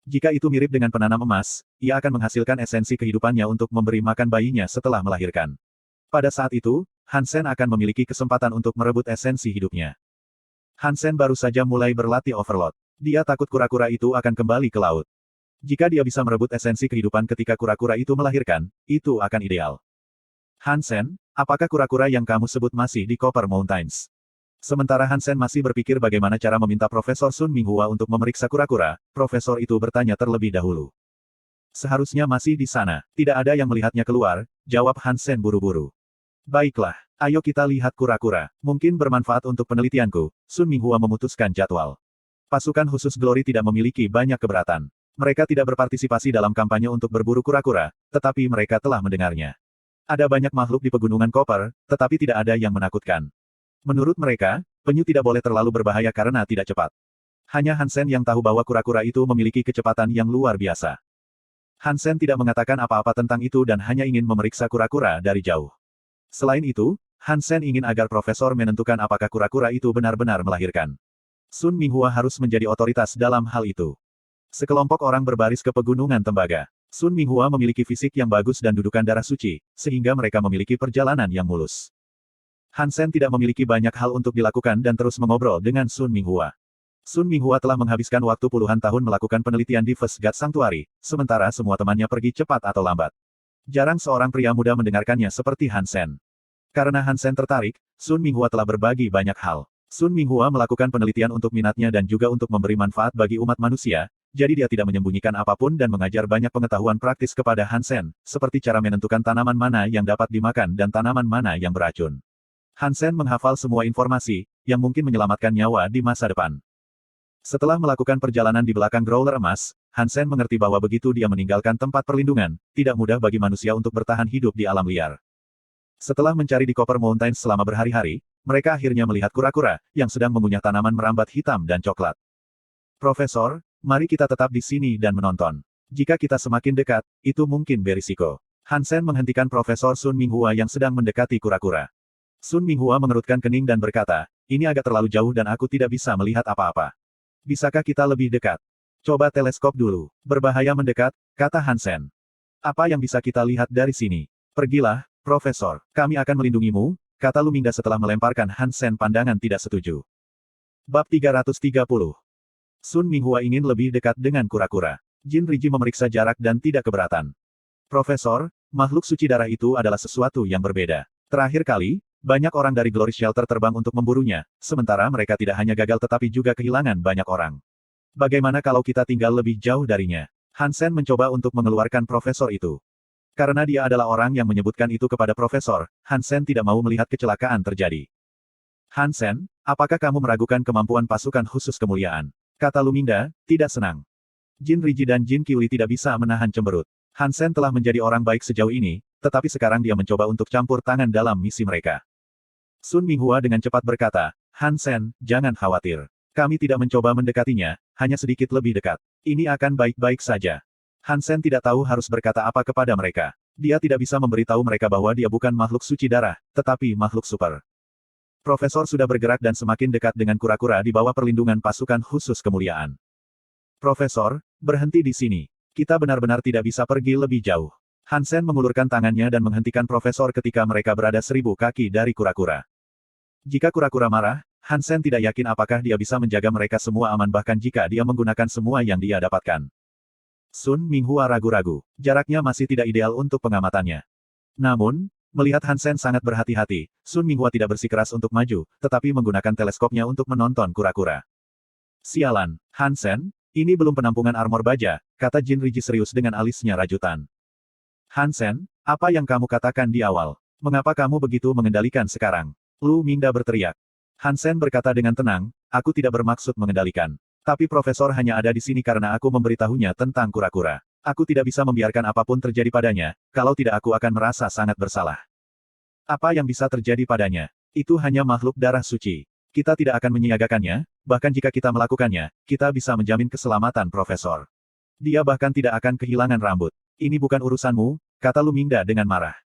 Jika itu mirip dengan penanam emas, ia akan menghasilkan esensi kehidupannya untuk memberi makan bayinya setelah melahirkan. Pada saat itu, Hansen akan memiliki kesempatan untuk merebut esensi hidupnya. Hansen baru saja mulai berlatih Overlord. Dia takut kura-kura itu akan kembali ke laut. Jika dia bisa merebut esensi kehidupan ketika kura-kura itu melahirkan, itu akan ideal. Hansen, apakah kura-kura yang kamu sebut masih di Copper Mountains? Sementara Hansen masih berpikir bagaimana cara meminta Profesor Sun Minghua untuk memeriksa kura-kura, profesor itu bertanya terlebih dahulu. Seharusnya masih di sana, tidak ada yang melihatnya keluar, jawab Hansen buru-buru. Baiklah, ayo kita lihat kura-kura, mungkin bermanfaat untuk penelitianku. Sun Minghua memutuskan jadwal. Pasukan khusus Glory tidak memiliki banyak keberatan. Mereka tidak berpartisipasi dalam kampanye untuk berburu kura-kura, tetapi mereka telah mendengarnya. Ada banyak makhluk di pegunungan Copper, tetapi tidak ada yang menakutkan. Menurut mereka, penyu tidak boleh terlalu berbahaya karena tidak cepat. Hanya Hansen yang tahu bahwa kura-kura itu memiliki kecepatan yang luar biasa. Hansen tidak mengatakan apa-apa tentang itu dan hanya ingin memeriksa kura-kura dari jauh. Selain itu, Hansen ingin agar profesor menentukan apakah kura-kura itu benar-benar melahirkan. Sun Minghua harus menjadi otoritas dalam hal itu. Sekelompok orang berbaris ke pegunungan tembaga. Sun Minghua memiliki fisik yang bagus dan dudukan darah suci, sehingga mereka memiliki perjalanan yang mulus. Hansen tidak memiliki banyak hal untuk dilakukan dan terus mengobrol dengan Sun Minghua. Sun Minghua telah menghabiskan waktu puluhan tahun melakukan penelitian di First God Sanctuary, sementara semua temannya pergi cepat atau lambat. Jarang seorang pria muda mendengarkannya seperti Hansen. Karena Hansen tertarik, Sun Minghua telah berbagi banyak hal. Sun Minghua melakukan penelitian untuk minatnya dan juga untuk memberi manfaat bagi umat manusia, jadi dia tidak menyembunyikan apapun dan mengajar banyak pengetahuan praktis kepada Hansen, seperti cara menentukan tanaman mana yang dapat dimakan dan tanaman mana yang beracun. Hansen menghafal semua informasi, yang mungkin menyelamatkan nyawa di masa depan. Setelah melakukan perjalanan di belakang growler emas, Hansen mengerti bahwa begitu dia meninggalkan tempat perlindungan, tidak mudah bagi manusia untuk bertahan hidup di alam liar. Setelah mencari di Copper Mountains selama berhari-hari, mereka akhirnya melihat kura-kura, yang sedang mengunyah tanaman merambat hitam dan coklat. Profesor, mari kita tetap di sini dan menonton. Jika kita semakin dekat, itu mungkin berisiko. Hansen menghentikan Profesor Sun Minghua yang sedang mendekati kura-kura. Sun Minghua mengerutkan kening dan berkata, ini agak terlalu jauh dan aku tidak bisa melihat apa-apa. Bisakah kita lebih dekat? Coba teleskop dulu. Berbahaya mendekat, kata Hansen. Apa yang bisa kita lihat dari sini? Pergilah, Profesor. Kami akan melindungimu, kata Luminda setelah melemparkan Hansen pandangan tidak setuju. Bab 330. Sun Minghua ingin lebih dekat dengan kura-kura. Jin Riji memeriksa jarak dan tidak keberatan. Profesor, makhluk suci darah itu adalah sesuatu yang berbeda. Terakhir kali, banyak orang dari Glory Shelter terbang untuk memburunya, sementara mereka tidak hanya gagal tetapi juga kehilangan banyak orang. Bagaimana kalau kita tinggal lebih jauh darinya? Hansen mencoba untuk mengeluarkan profesor itu. Karena dia adalah orang yang menyebutkan itu kepada profesor, Hansen tidak mau melihat kecelakaan terjadi. Hansen, apakah kamu meragukan kemampuan pasukan khusus kemuliaan? Kata Luminda, tidak senang. Jin Riji dan Jin Qiuli tidak bisa menahan cemberut. Hansen telah menjadi orang baik sejauh ini, tetapi sekarang dia mencoba untuk campur tangan dalam misi mereka. Sun Minghua dengan cepat berkata, Hansen, jangan khawatir. Kami tidak mencoba mendekatinya, hanya sedikit lebih dekat. Ini akan baik-baik saja. Hansen tidak tahu harus berkata apa kepada mereka. Dia tidak bisa memberitahu mereka bahwa dia bukan makhluk suci darah, tetapi makhluk super. Profesor sudah bergerak dan semakin dekat dengan kura-kura di bawah perlindungan pasukan khusus kemuliaan. Profesor, berhenti di sini. Kita benar-benar tidak bisa pergi lebih jauh. Hansen mengulurkan tangannya dan menghentikan profesor ketika mereka berada 1000 kaki dari kura-kura. Jika kura-kura marah, Hansen tidak yakin apakah dia bisa menjaga mereka semua aman bahkan jika dia menggunakan semua yang dia dapatkan. Sun Minghua ragu-ragu. Jaraknya masih tidak ideal untuk pengamatannya. Namun, melihat Hansen sangat berhati-hati, Sun Minghua tidak bersikeras untuk maju, tetapi menggunakan teleskopnya untuk menonton kura-kura. Sialan, Hansen, ini belum penampungan armor baja, kata Jin Riji serius dengan alisnya rajutan. Hansen, apa yang kamu katakan di awal? Mengapa kamu begitu mengendalikan sekarang? Lu Mingda berteriak. Hansen berkata dengan tenang, aku tidak bermaksud mengendalikan. Tapi profesor hanya ada di sini karena aku memberitahunya tentang kura-kura. Aku tidak bisa membiarkan apapun terjadi padanya, kalau tidak aku akan merasa sangat bersalah. Apa yang bisa terjadi padanya? Itu hanya makhluk darah suci. Kita tidak akan menyiagakannya, bahkan jika kita melakukannya, kita bisa menjamin keselamatan profesor. Dia bahkan tidak akan kehilangan rambut. Ini bukan urusanmu, kata Luminda dengan marah.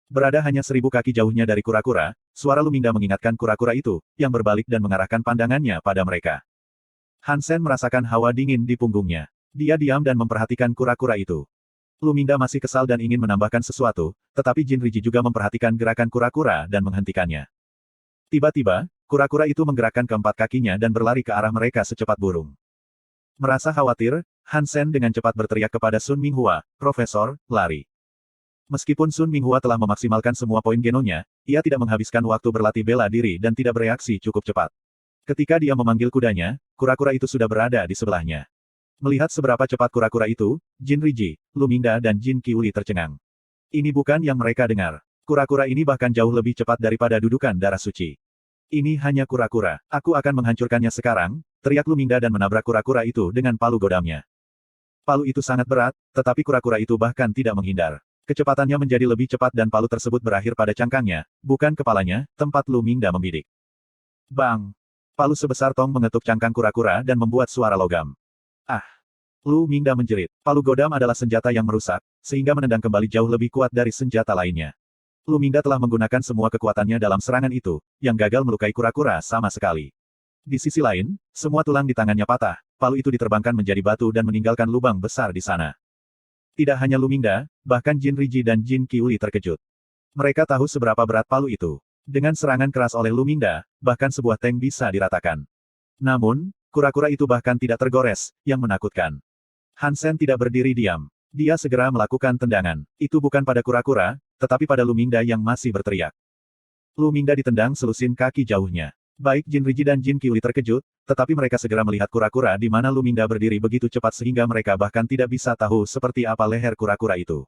Berada hanya 1000 kaki jauhnya dari kura-kura, suara Luminda mengingatkan kura-kura itu, yang berbalik dan mengarahkan pandangannya pada mereka. Hansen merasakan hawa dingin di punggungnya. Dia diam dan memperhatikan kura-kura itu. Luminda masih kesal dan ingin menambahkan sesuatu, tetapi Jin Riji juga memperhatikan gerakan kura-kura dan menghentikannya. Tiba-tiba, kura-kura itu menggerakkan keempat kakinya dan berlari ke arah mereka secepat burung. Merasa khawatir, Hansen dengan cepat berteriak kepada Sun Minghua, Profesor, lari. Meskipun Sun Minghua telah memaksimalkan semua poin genonya, ia tidak menghabiskan waktu berlatih bela diri dan tidak bereaksi cukup cepat. Ketika dia memanggil kudanya, kura-kura itu sudah berada di sebelahnya. Melihat seberapa cepat kura-kura itu, Jin Riji, Luminda dan Jin Qiuli tercengang. Ini bukan yang mereka dengar. Kura-kura ini bahkan jauh lebih cepat daripada dudukan darah suci. Ini hanya kura-kura. Aku akan menghancurkannya sekarang, teriak Luminda dan menabrak kura-kura itu dengan palu godamnya. Palu itu sangat berat, tetapi kura-kura itu bahkan tidak menghindar. Kecepatannya menjadi lebih cepat dan palu tersebut berakhir pada cangkangnya, bukan kepalanya, tempat Luminda membidik. Bang! Palu sebesar tong mengetuk cangkang kura-kura dan membuat suara logam. Ah! Lu Mingda menjerit. Palu godam adalah senjata yang merusak, sehingga menendang kembali jauh lebih kuat dari senjata lainnya. Lu Mingda telah menggunakan semua kekuatannya dalam serangan itu, yang gagal melukai kura-kura sama sekali. Di sisi lain, semua tulang di tangannya patah, palu itu diterbangkan menjadi batu dan meninggalkan lubang besar di sana. Tidak hanya Lu Mingda, bahkan Jin Riji dan Jin Qiuli terkejut. Mereka tahu seberapa berat palu itu. Dengan serangan keras oleh Lu Mingda, bahkan sebuah tank bisa diratakan. Namun, kura-kura itu bahkan tidak tergores, yang menakutkan. Hansen tidak berdiri diam. Dia segera melakukan tendangan. Itu bukan pada kura-kura, tetapi pada Lu Mingda yang masih berteriak. Lu Mingda ditendang selusin kaki jauhnya. Baik Jin Riji dan Jin Qiuli terkejut, tetapi mereka segera melihat kura-kura di mana Lu Mingda berdiri begitu cepat sehingga mereka bahkan tidak bisa tahu seperti apa leher kura-kura itu.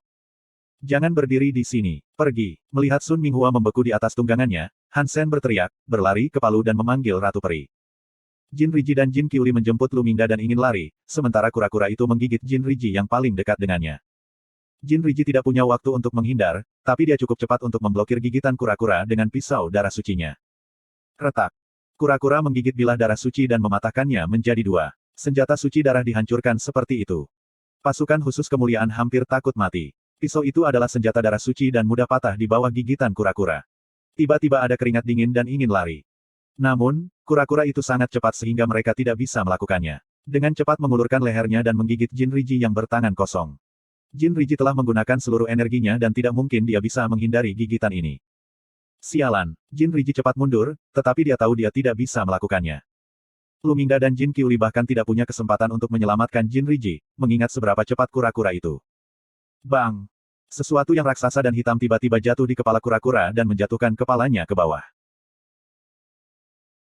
Jangan berdiri di sini. Pergi. Melihat Sun Minghua membeku di atas tunggangannya, Hansen berteriak, berlari ke palu dan memanggil Ratu Peri. Jin Riji dan Jin Qiuli menjemput Lu Mingda dan ingin lari, sementara kura-kura itu menggigit Jin Riji yang paling dekat dengannya. Jin Riji tidak punya waktu untuk menghindar, tapi dia cukup cepat untuk memblokir gigitan kura-kura dengan pisau darah sucinya. Retak. Kura-kura menggigit bilah darah suci dan mematahkannya menjadi dua. Senjata suci darah dihancurkan seperti itu. Pasukan khusus kemuliaan hampir takut mati. Pisau itu adalah senjata darah suci dan mudah patah di bawah gigitan kura-kura. Tiba-tiba ada keringat dingin dan ingin lari. Namun, kura-kura itu sangat cepat sehingga mereka tidak bisa melakukannya. Dengan cepat mengulurkan lehernya dan menggigit Jin Riji yang bertangan kosong. Jin Riji telah menggunakan seluruh energinya dan tidak mungkin dia bisa menghindari gigitan ini. Sialan, Jin Riji cepat mundur, tetapi dia tahu dia tidak bisa melakukannya. Lu Mingda dan Jin Qiuli bahkan tidak punya kesempatan untuk menyelamatkan Jin Riji, mengingat seberapa cepat kura-kura itu. Bang! Sesuatu yang raksasa dan hitam tiba-tiba jatuh di kepala kura-kura dan menjatuhkan kepalanya ke bawah.